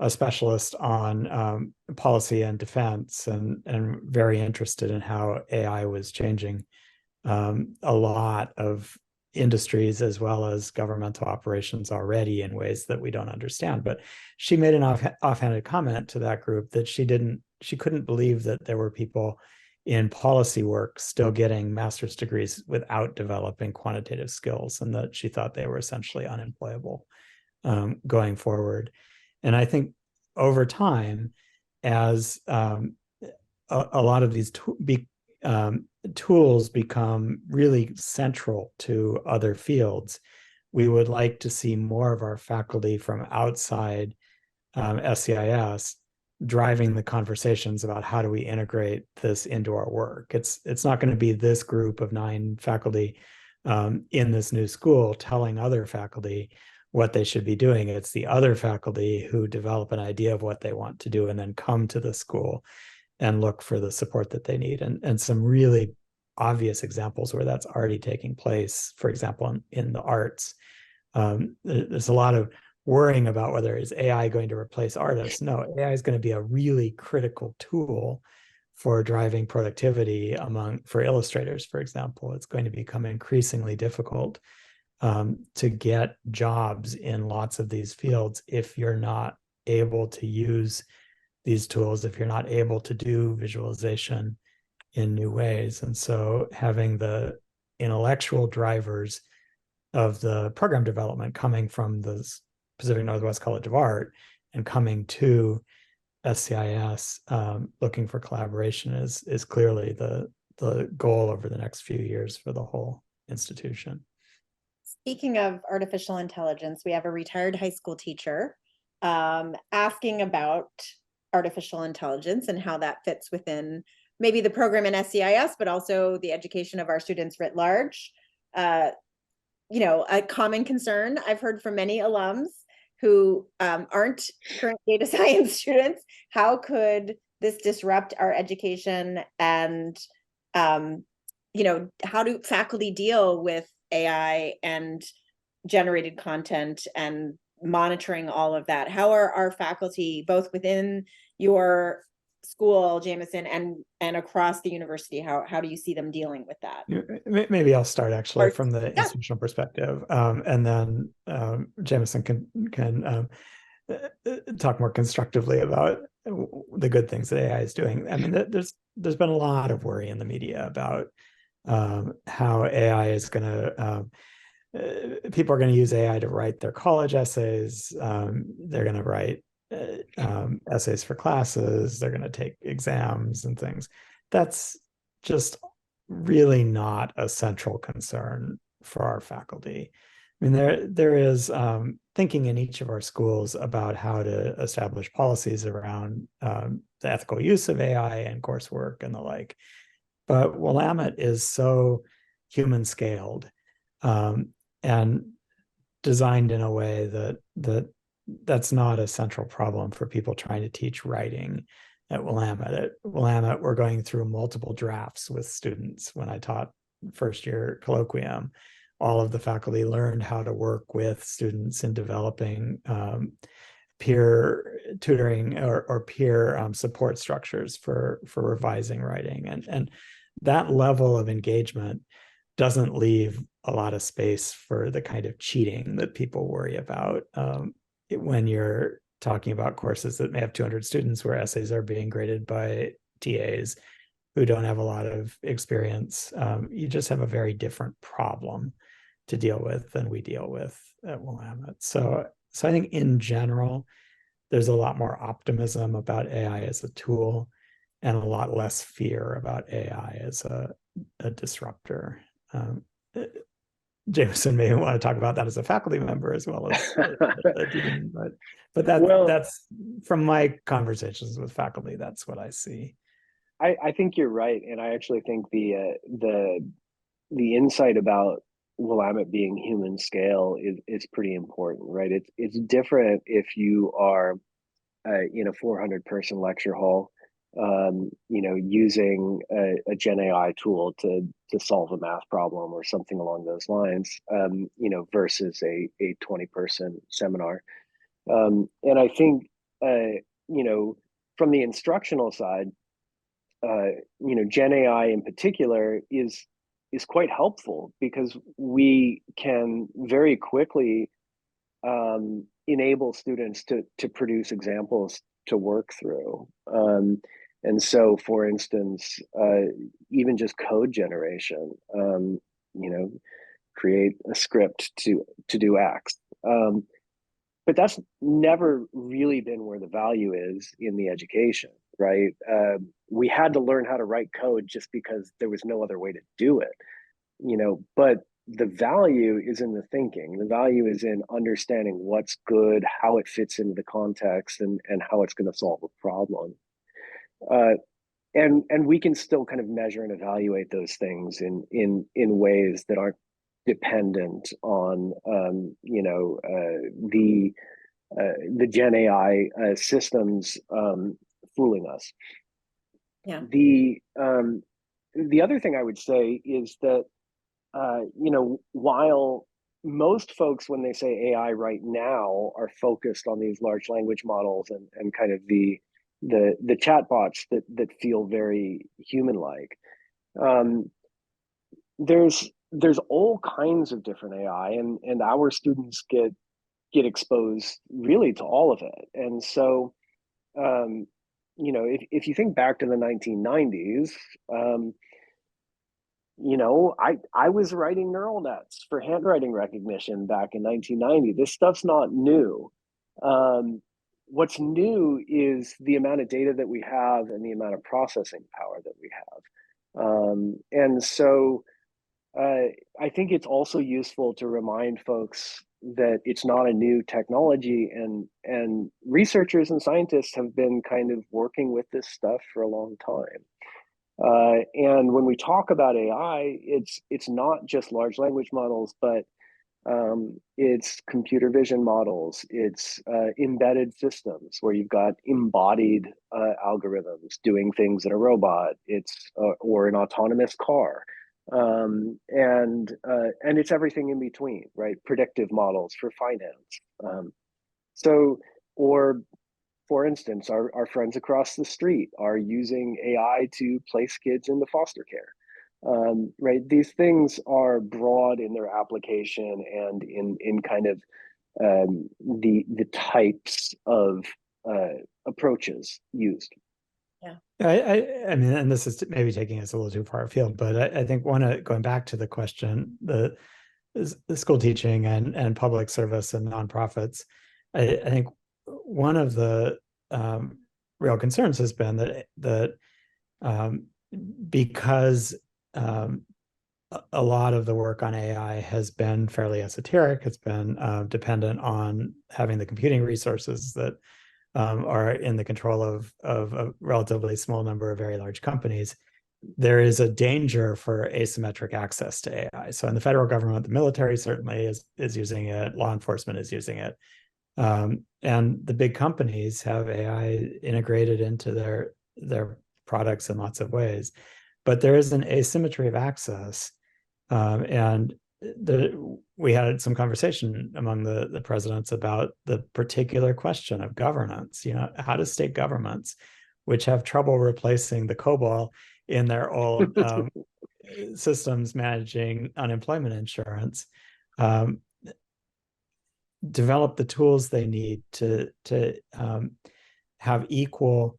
specialist on policy and defense and very interested in how AI was changing a lot of industries as well as governmental operations already in ways that we don't understand. But she made an offhanded comment to that group that she couldn't believe that there were people in policy work still getting master's degrees without developing quantitative skills, and that she thought they were essentially unemployable going forward. And I think over time, as a lot of these tools become really central to other fields, we would like to see more of our faculty from outside SCIS driving the conversations about how do we integrate this into our work. It's not going to be this group of 9 faculty in this new school telling other faculty what they should be doing. It's the other faculty who develop an idea of what they want to do and then come to the school and look for the support that they need. And some really obvious examples where that's already taking place, for example, in the arts. There's a lot of worrying about whether is AI going to replace artists. No, AI is going to be a really critical tool for driving productivity for illustrators, for example. It's going to become increasingly difficult to get jobs in lots of these fields if you're not able to use these tools, if you're not able to do visualization in new ways. And so having the intellectual drivers of the program development coming from the Pacific Northwest College of Art and coming to SCIS looking for collaboration is clearly the goal over the next few years for the whole institution. Speaking of artificial intelligence, we have a retired high school teacher asking about artificial intelligence and how that fits within maybe the program in SCIS, but also the education of our students writ large. You know, a common concern I've heard from many alums who aren't current data science students. How could this disrupt our education? And, you know, how do faculty deal with AI and generated content and monitoring all of that? How are our faculty, both within your school, Jameson, and across the university, how do you see them dealing with that? Maybe I'll start actually Or, from the institutional perspective, and then Jameson can talk more constructively about the good things that AI is doing. I mean, there's been a lot of worry in the media about how AI is going to people are going to use AI to write their college essays. They're going to write essays for classes. They're going to take exams and things. That's just really not a central concern for our faculty. I mean, there is thinking in each of our schools about how to establish policies around the ethical use of AI and coursework and the like. But Willamette is so human scaled and designed in a way that's not a central problem for people trying to teach writing at Willamette. At Willamette, we're going through multiple drafts with students. When I taught first year colloquium, all of the faculty learned how to work with students in developing peer tutoring or peer support structures for revising writing. And that level of engagement doesn't leave a lot of space for the kind of cheating that people worry about when you're talking about courses that may have 200 students where essays are being graded by TAs who don't have a lot of experience. You just have a very different problem to deal with than we deal with at Willamette. So I think in general, there's a lot more optimism about AI as a tool and a lot less fear about AI as a disruptor. Jameson may want to talk about that as a faculty member as well as a dean, but that's from my conversations with faculty, that's what I see. I think you're right, and I actually think the insight about Willamette being human scale is pretty important, right? It's different if you are in a 400 person lecture hall, using a Gen AI tool to solve a math problem or something along those lines, versus a 20 person seminar. And I think, from the instructional side, Gen AI in particular is quite helpful because we can very quickly enable students to produce examples to work through. And so, for instance, even just code generation, create a script to do X. But that's never really been where the value is in the education, right? We had to learn how to write code just because there was no other way to do it, but the value is in the thinking. The value is in understanding what's good, how it fits into the context, and how it's going to solve a problem. And we can still kind of measure and evaluate those things in ways that aren't dependent on the Gen AI systems fooling us. Yeah. The other thing I would say is that while most folks, when they say AI right now, are focused on these large language models and kind of the chatbots that feel very human-like, there's all kinds of different AI, and our students get exposed really to all of it. And so, if you think back to the 1990s, I was writing neural nets for handwriting recognition back in 1990. This stuff's not new. What's new is the amount of data that we have and the amount of processing power that we have. And so I think it's also useful to remind folks that it's not a new technology, and researchers and scientists have been kind of working with this stuff for a long time. And when we talk about AI, it's not just large language models, but it's computer vision models, it's embedded systems where you've got embodied algorithms doing things in a robot, it's or an autonomous car, and it's everything in between, right? Predictive models for finance. So, or for instance, our friends across the street are using AI to place kids into foster care. Right, these things are broad in their application and in kind of the types of approaches used. Yeah. I mean, and this is maybe taking us a little too far afield, but I think going back to the question, the school teaching and public service and nonprofits, I think one of the real concerns has been that because a lot of the work on AI has been fairly esoteric, it's been dependent on having the computing resources that are in the control of a relatively small number of very large companies. There is a danger for asymmetric access to AI. So in the federal government, the military certainly is using it, law enforcement is using it. And the big companies have AI integrated into their products in lots of ways. But there is an asymmetry of access. And we had some conversation among the presidents about the particular question of governance. You know, how do state governments, which have trouble replacing the COBOL in their old systems managing unemployment insurance, develop the tools they need to have equal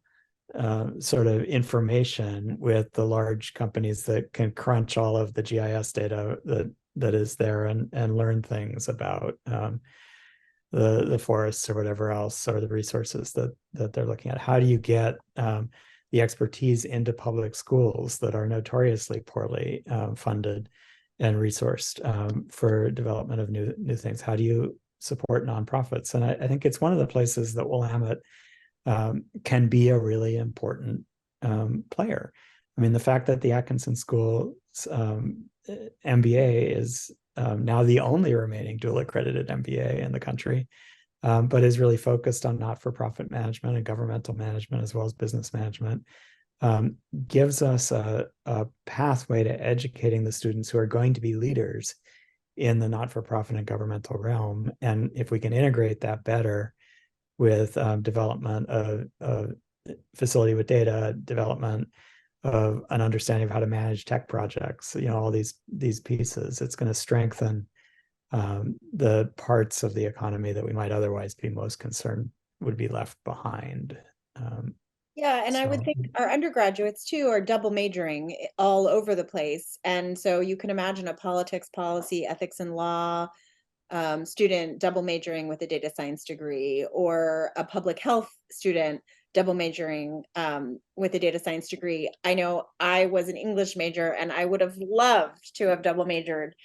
sort of information with the large companies that can crunch all of the GIS data that is there and learn things about the forests or whatever else, or the resources that they're looking at. How do you get the expertise into public schools that are notoriously poorly funded and resourced for development of new things? How do you support nonprofits? And I think it's one of the places that Willamette can be a really important player. I mean, the fact that the Atkinson School's MBA is now the only remaining dual accredited MBA in the country, but is really focused on not-for-profit management and governmental management as well as business management, gives us a pathway to educating the students who are going to be leaders in the not-for-profit and governmental realm. And if we can integrate that better with development of facility with data, development of an understanding of how to manage tech projects, you know, all these pieces, it's going to strengthen the parts of the economy that we might otherwise be most concerned would be left behind. Yeah, and I would think our undergraduates too are double majoring all over the place. And so you can imagine a politics, policy, ethics, and law student double majoring with a data science degree, or a public health student double majoring with a data science degree. I know I was an English major and I would have loved to have double majored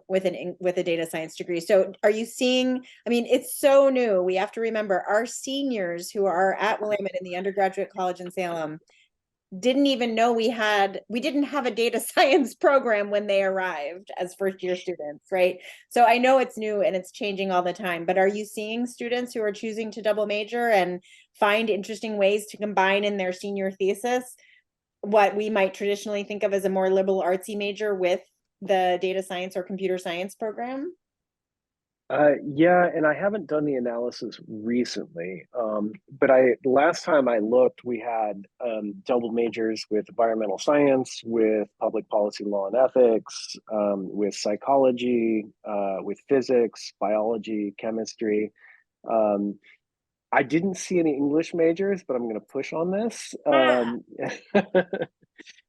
with a data science degree. So are you seeing, I mean, it's so new. We have to remember our seniors who are at Willamette in the undergraduate college in Salem didn't even know we didn't have a data science program when they arrived as first year students, right? So I know it's new and it's changing all the time, but are you seeing students who are choosing to double major and find interesting ways to combine in their senior thesis what we might traditionally think of as a more liberal artsy major with the data science or computer science program? Yeah, and I haven't done the analysis recently, but last time I looked, we had double majors with environmental science, with public policy, law, and ethics, with psychology, with physics, biology, chemistry. I didn't see any English majors, but I'm going to push on this.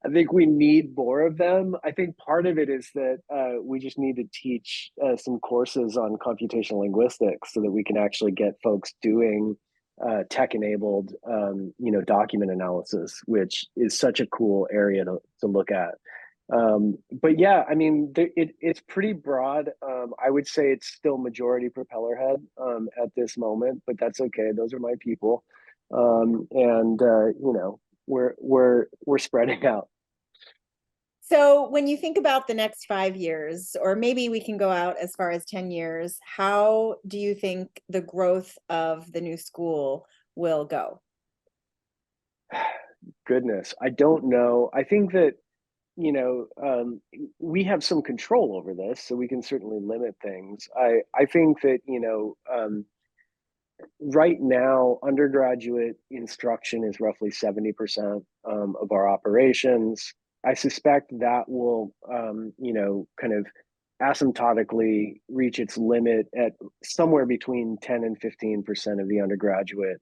I think we need more of them. I think part of it is that we just need to teach some courses on computational linguistics so that we can actually get folks doing tech-enabled, document analysis, which is such a cool area to look at. But yeah, I mean, it's pretty broad. I would say it's still majority propellerhead at this moment, but that's okay. Those are my people, and we're spreading out. So when you think about the next 5 years, or maybe we can go out as far as 10 years, how do you think the growth of the new school will go? Goodness, I don't know. I think that we have some control over this, so we can certainly limit things. I think that right now, undergraduate instruction is roughly 70% of our operations. I suspect that will, kind of asymptotically reach its limit at somewhere between 10 and 15% of the undergraduate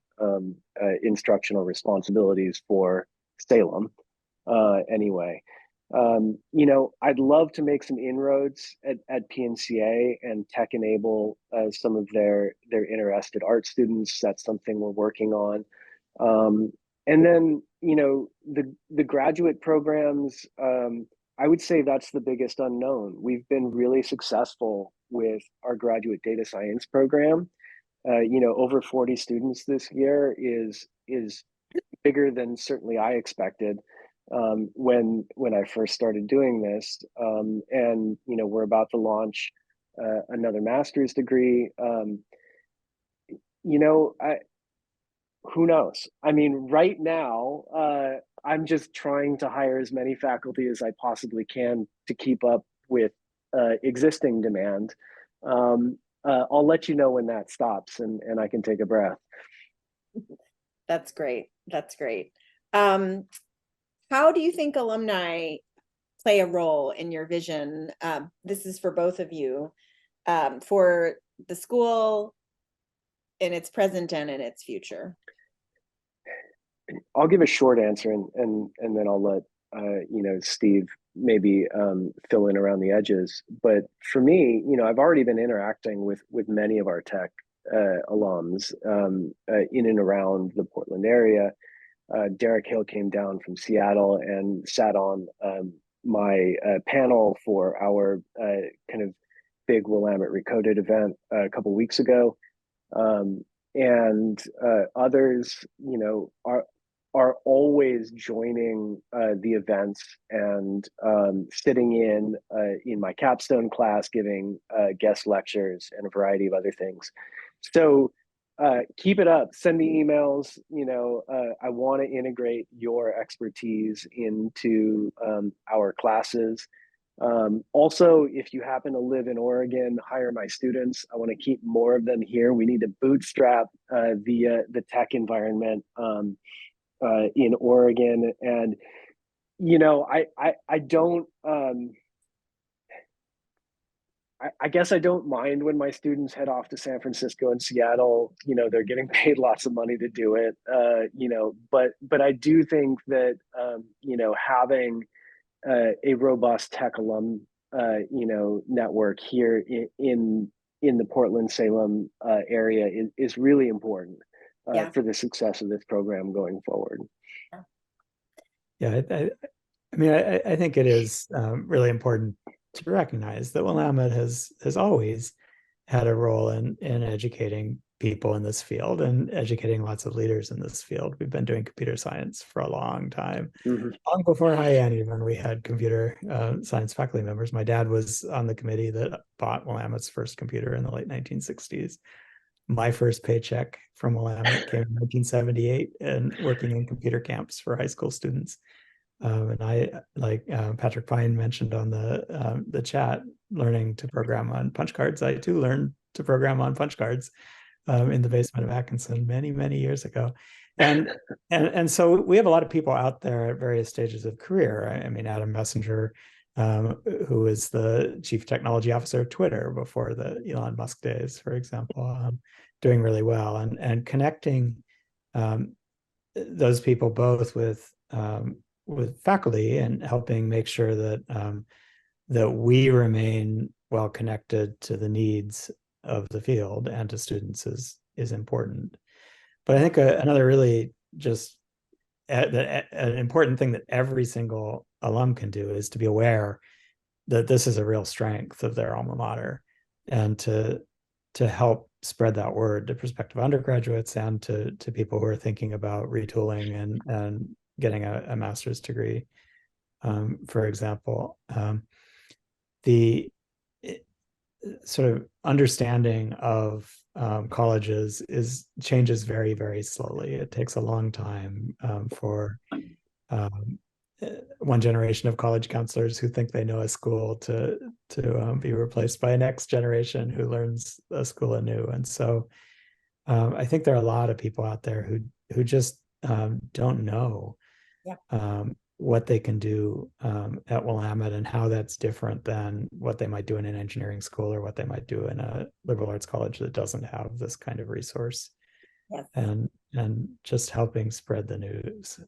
instructional responsibilities for Salem, anyway. I'd love to make some inroads at PNCA and tech enable some of their interested art students. That's something we're working on. And then, the graduate programs, I would say that's the biggest unknown. We've been really successful with our graduate data science program. Over 40 students this year is bigger than certainly I expected when I first started doing this. And we're about to launch another master's degree. I who knows? I mean, right now, I'm just trying to hire as many faculty as I possibly can to keep up with existing demand. I'll let you know when that stops and I can take a breath. That's great. That's great. How do you think alumni play a role in your vision? This is for both of you, for the school in its present and in its future. I'll give a short answer and then I'll let Steve maybe fill in around the edges. But for me, I've already been interacting with many of our tech alums in and around the Portland area. Derek Hill came down from Seattle and sat on my panel for our kind of big Willamette Recoded event a couple weeks ago. And others, are always joining the events and sitting in my capstone class, giving guest lectures and a variety of other things. So keep it up. Send me emails. I want to integrate your expertise into our classes. Also, if you happen to live in Oregon, hire my students. I want to keep more of them here. We need to bootstrap the tech environment in Oregon. And, I don't, I guess I don't mind when my students head off to San Francisco and Seattle. They're getting paid lots of money to do it. But I do think that, having a robust tech alum, network here in the Portland Salem area is really important for the success of this program going forward. Yeah, I mean, I think it is really important to recognize that Willamette has always had a role in educating people in this field and educating lots of leaders in this field. We've been doing computer science for a long time. Mm-hmm. Long before Hyann, even we had computer science faculty members. My dad was on the committee that bought Willamette's first computer in the late 1960s. My first paycheck from Willamette came in 1978 and working in computer camps for high school students. And I, like Patrick Pine mentioned on the chat, learning to program on punch cards. I too learned to program on punch cards in the basement of Atkinson many years ago. And so we have a lot of people out there at various stages of career. I mean, Adam Messenger, who is the chief technology officer of Twitter before the Elon Musk days, for example, doing really well and connecting those people both with faculty and helping make sure that that we remain well connected to the needs of the field and to students is important. But I think another really just an important thing that every single alum can do is to be aware that this is a real strength of their alma mater, and to help spread that word to prospective undergraduates and to people who are thinking about retooling and getting a master's degree, for example. The sort of understanding of colleges changes very, very slowly. It takes a long time for one generation of college counselors who think they know a school to be replaced by a next generation who learns a school anew. And so I think there are a lot of people out there who just don't know what they can do at Willamette and how that's different than what they might do in an engineering school or what they might do in a liberal arts college that doesn't have this kind of resource. Yes. And just helping spread the news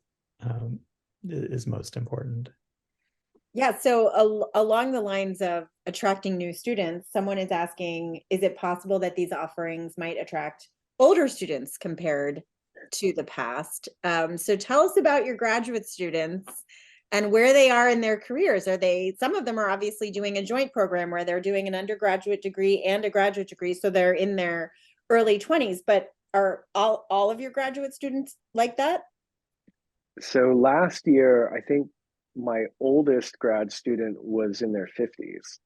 is most important. Yeah, so along the lines of attracting new students, someone is asking, is it possible that these offerings might attract older students compared to the past? So tell us about your graduate students and where they are in their careers. Some of them are obviously doing a joint program where they're doing an undergraduate degree and a graduate degree, so they're in their early 20s, but are all of your graduate students like that? So last year, I think my oldest grad student was in their 50s,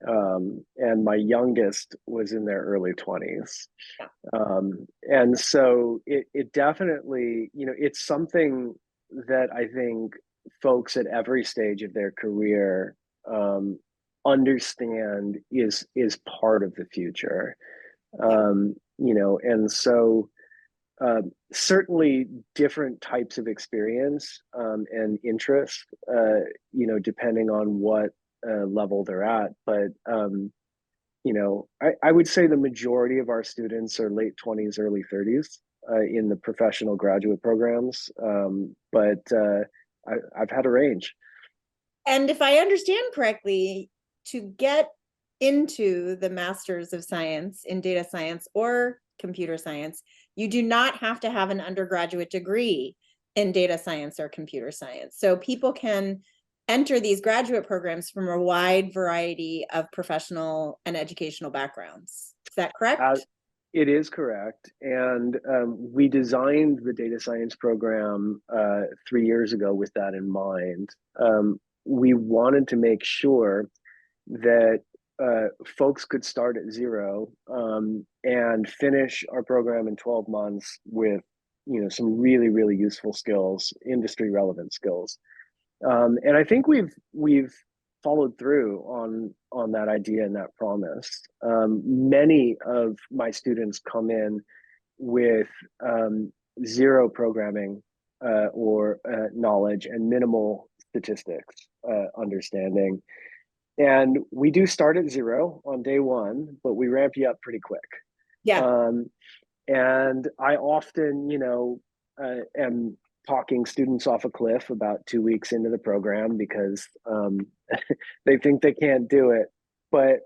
and my youngest was in their early 20s. And so it definitely, it's something that I think folks at every stage of their career understand is part of the future. And so certainly different types of experience and interest, depending on what level they're at. But, I would say the majority of our students are late 20s, early 30s in the professional graduate programs. But I've had a range. And if I understand correctly, to get into the Masters of Science in Data Science or Computer Science, you do not have to have an undergraduate degree in data science or computer science. So people can enter these graduate programs from a wide variety of professional and educational backgrounds. Is that correct? It is correct. And we designed the data science program 3 years ago with that in mind. We wanted to make sure that folks could start at zero and finish our program in 12 months with some really, really useful skills, industry relevant skills. And I think we've followed through on that idea and that promise. Many of my students come in with zero programming or knowledge and minimal statistics understanding. And we do start at zero on day one, but we ramp you up pretty quick. Yeah. And I often, am talking students off a cliff about 2 weeks into the program because they think they can't do it. But,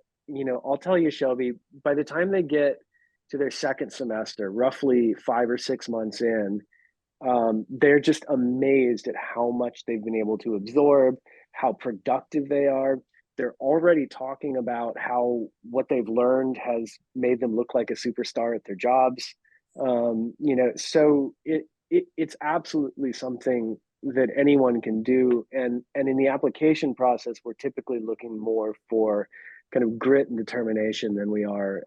I'll tell you, Shelby, by the time they get to their second semester, roughly 5 or 6 months in, they're just amazed at how much they've been able to absorb, how productive they are. They're already talking about how what they've learned has made them look like a superstar at their jobs. So it's absolutely something that anyone can do. And in the application process, we're typically looking more for kind of grit and determination than we are,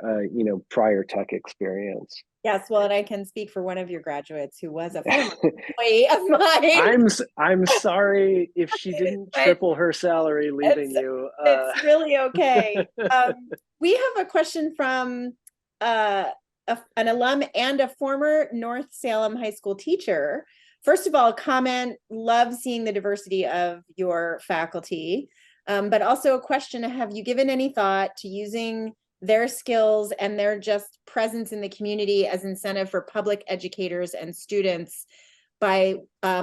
prior tech experience. Yes, well, and I can speak for one of your graduates who was a former employee of mine. I'm sorry if she didn't triple her salary leaving you. It's really okay. We have a question from an alum and a former North Salem High School teacher. First of all, comment, love seeing the diversity of your faculty, but also a question, have you given any thought to using their skills and their just presence in the community as incentive for public educators and students by,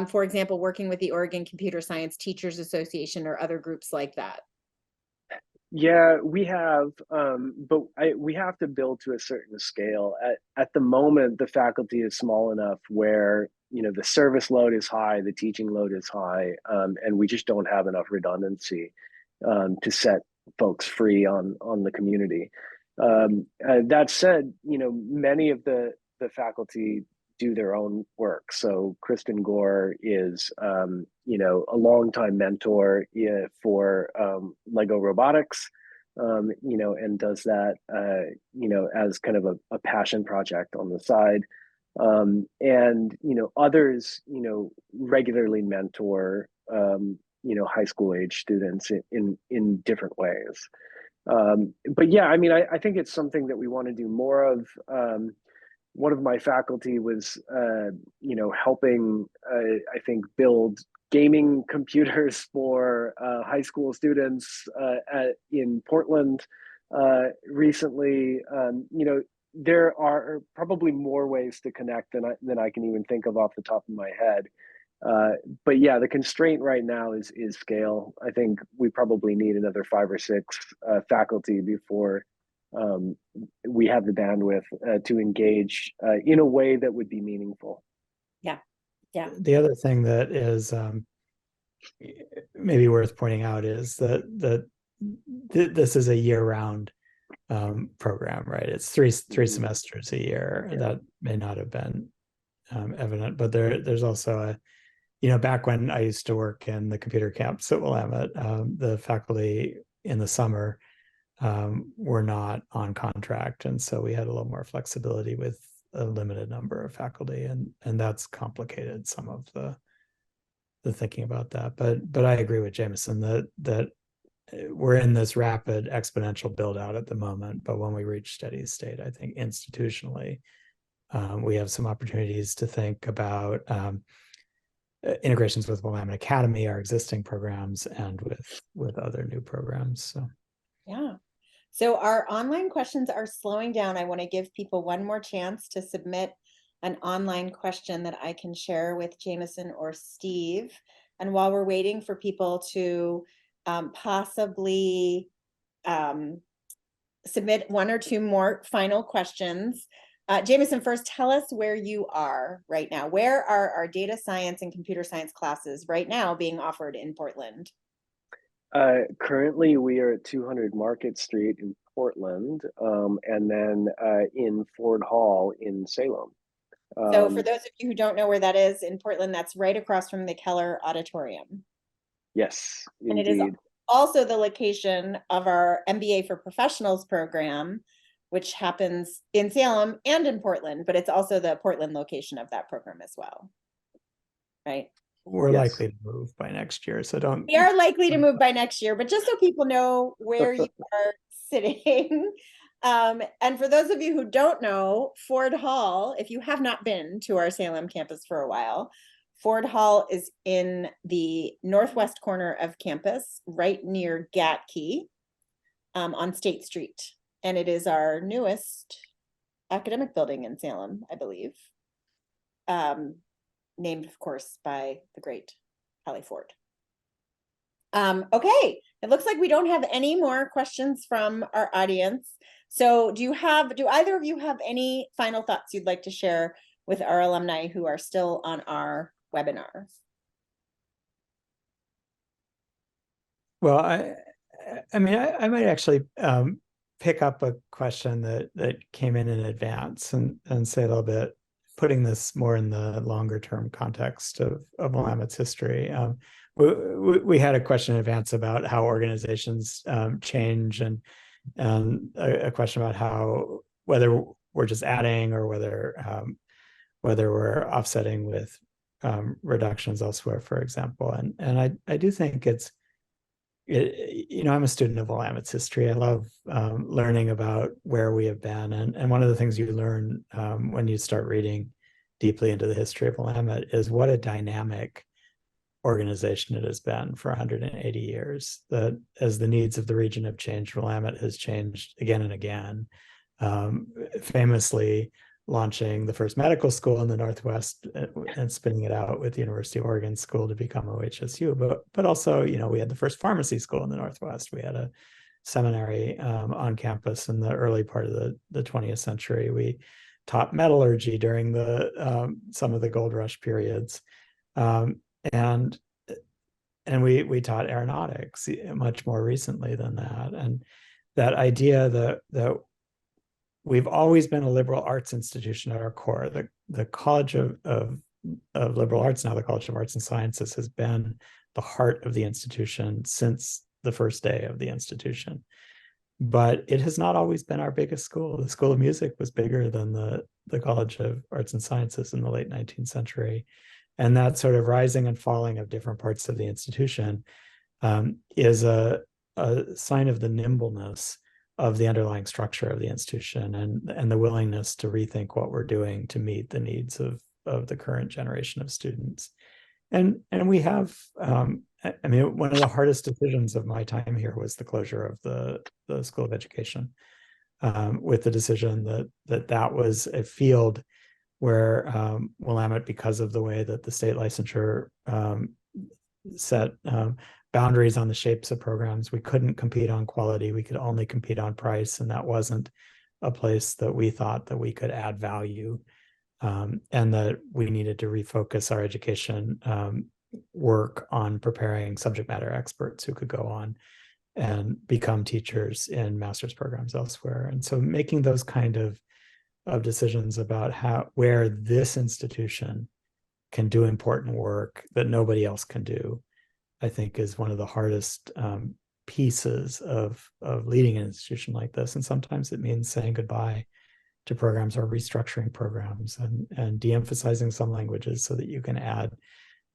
for example, working with the Oregon Computer Science Teachers Association or other groups like that? Yeah, we have, but we have to build to a certain scale. At the moment, the faculty is small enough where the service load is high, the teaching load is high, and we just don't have enough redundancy to set folks free on the community. That said, many of the faculty do their own work. So Kristen Gore is, a longtime mentor for Lego robotics, and does that, as kind of a passion project on the side. And, others, regularly mentor, high school age students in different ways. But yeah, I mean, I think it's something that we want to do more of. One of my faculty was, helping, I think, build gaming computers for high school students in Portland recently. There are probably more ways to connect than I can even think of off the top of my head. But yeah, the constraint right now is scale. I think we probably need another 5 or 6 faculty before we have the bandwidth to engage in a way that would be meaningful. Yeah, yeah. The other thing that is maybe worth pointing out is that this is a year-round program, right? It's three semesters a year. Yeah. That may not have been evident, but there's also back when I used to work in the computer camps at Willamette, the faculty in the summer were not on contract, and so we had a little more flexibility with a limited number of faculty, and that's complicated some of the thinking about that. But I agree with Jameson that we're in this rapid exponential build out at the moment, but when we reach steady state, I think institutionally we have some opportunities to think about integrations with Willamette Academy, our existing programs, and with other new programs. So yeah. So our online questions are slowing down. I want to give people one more chance to submit an online question that I can share with Jameson or Steve. And while we're waiting for people to possibly submit 1 or 2 more final questions, Jameson, first tell us where you are right now. Where are our data science and computer science classes right now being offered in Portland? Currently, we are at 200 Market Street in Portland, and then in Ford Hall in Salem. So for those of you who don't know where that is in Portland, that's right across from the Keller Auditorium. Yes, and indeed. it is also the location of our MBA for Professionals program, which happens in Salem and in Portland, but it's also the Portland location of that program as well, right? we're Yes. likely to move by next year, so don't. We are likely to move by next year, but just so people know where you are sitting. And for those of you who don't know, Ford Hall, if you have not been to our Salem campus for a while, Ford Hall is in the northwest corner of campus, right near Gatke, on State Street. And it is our newest academic building in Salem, I believe. Named, of course, by the great Hallie Ford. Okay, it looks like we don't have any more questions from our audience. So do either of you have any final thoughts you'd like to share with our alumni who are still on our webinar? Well, I mean, I might actually pick up a question that came in advance and say a little bit, putting this more in the longer term context of Willamette's history. We had a question in advance about how organizations change, and a question about how whether we're just adding or whether we're offsetting with reductions elsewhere, for example. And I do think I'm a student of Willamette's history. I love learning about where we have been. And one of the things you learn when you start reading deeply into the history of Willamette is what a dynamic organization it has been for 180 years. That as the needs of the region have changed, Willamette has changed again and again. Famously launching the first medical school in the Northwest and spinning it out with the University of Oregon School to become OHSU. But also, we had the first pharmacy school in the Northwest. We had a seminary on campus in the early part of the 20th century. We taught metallurgy during the some of the gold rush periods, um, and we taught aeronautics much more recently than that. And that idea that we've always been a liberal arts institution at our core. The College of Liberal Arts, now the College of Arts and Sciences, has been the heart of the institution since the first day of the institution. But it has not always been our biggest school. The School of Music was bigger than the College of Arts and Sciences in the late 19th century. And that sort of rising and falling of different parts of the institution is a sign of the nimbleness of the underlying structure of the institution, and the willingness to rethink what we're doing to meet the needs of the current generation of students. And we have, I mean, one of the hardest decisions of my time here was the closure of the School of Education, with the decision that was a field where Willamette, because of the way that the state licensure set boundaries on the shapes of programs, we couldn't compete on quality. We could only compete on price, and that wasn't a place that we thought that we could add value, and that we needed to refocus our education work on preparing subject matter experts who could go on and become teachers in master's programs elsewhere. And so making those kind of decisions about where this institution can do important work that nobody else can do, I think is one of the hardest pieces of leading an institution like this. And sometimes it means saying goodbye to programs or restructuring programs and de-emphasizing some languages so that you can add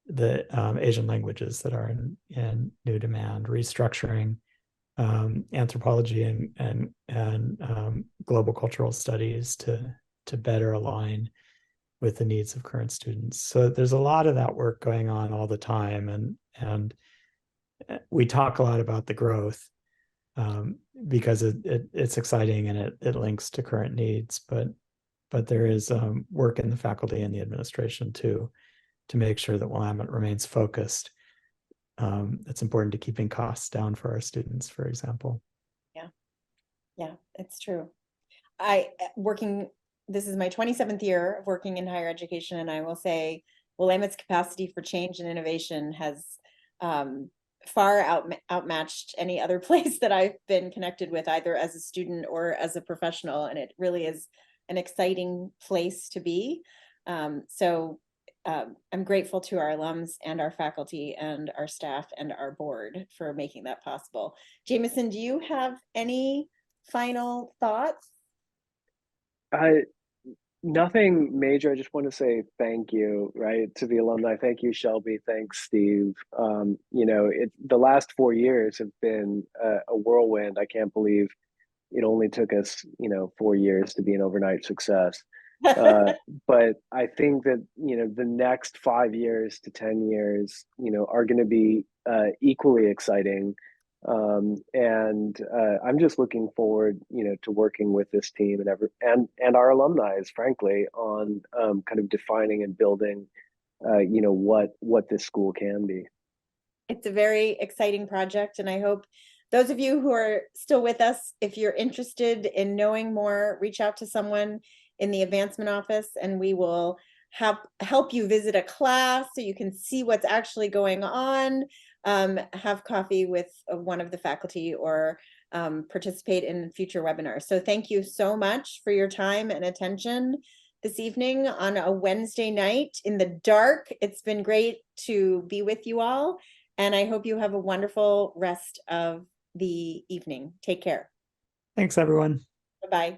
the Asian languages that are in new demand, restructuring anthropology and global cultural studies to better align with the needs of current students. So there's a lot of that work going on all the time, and we talk a lot about the growth because it's exciting and it links to current needs, but there is work in the faculty and the administration too, to make sure that Willamette remains focused. It's important to keeping costs down for our students, for example. Yeah, it's true. This is my 27th year of working in higher education, and I will say Willamette's capacity for change and innovation has far outmatched any other place that I've been connected with, either as a student or as a professional, and it really is an exciting place to be. So I'm grateful to our alums and our faculty and our staff and our board for making that possible. Jameson, do you have any final thoughts? Nothing major. I just want to say thank you, right, to the alumni. Thank you, Shelby. Thanks, Steve. The last 4 years have been a whirlwind. I can't believe it only took us, 4 years to be an overnight success. But I think that, the next 5 years to 10 years, are going to be equally exciting. I'm just looking forward, to working with this team and our alumni, frankly, on kind of defining and building, what this school can be. It's a very exciting project, and I hope those of you who are still with us, if you're interested in knowing more, reach out to someone in the advancement office, and we will help you visit a class so you can see what's actually going on, have coffee with one of the faculty, or participate in future webinars. So thank you so much for your time and attention this evening on a Wednesday night in the dark. It's been great to be with you all, and I hope you have a wonderful rest of the evening. Take care. Thanks, everyone. Bye-bye.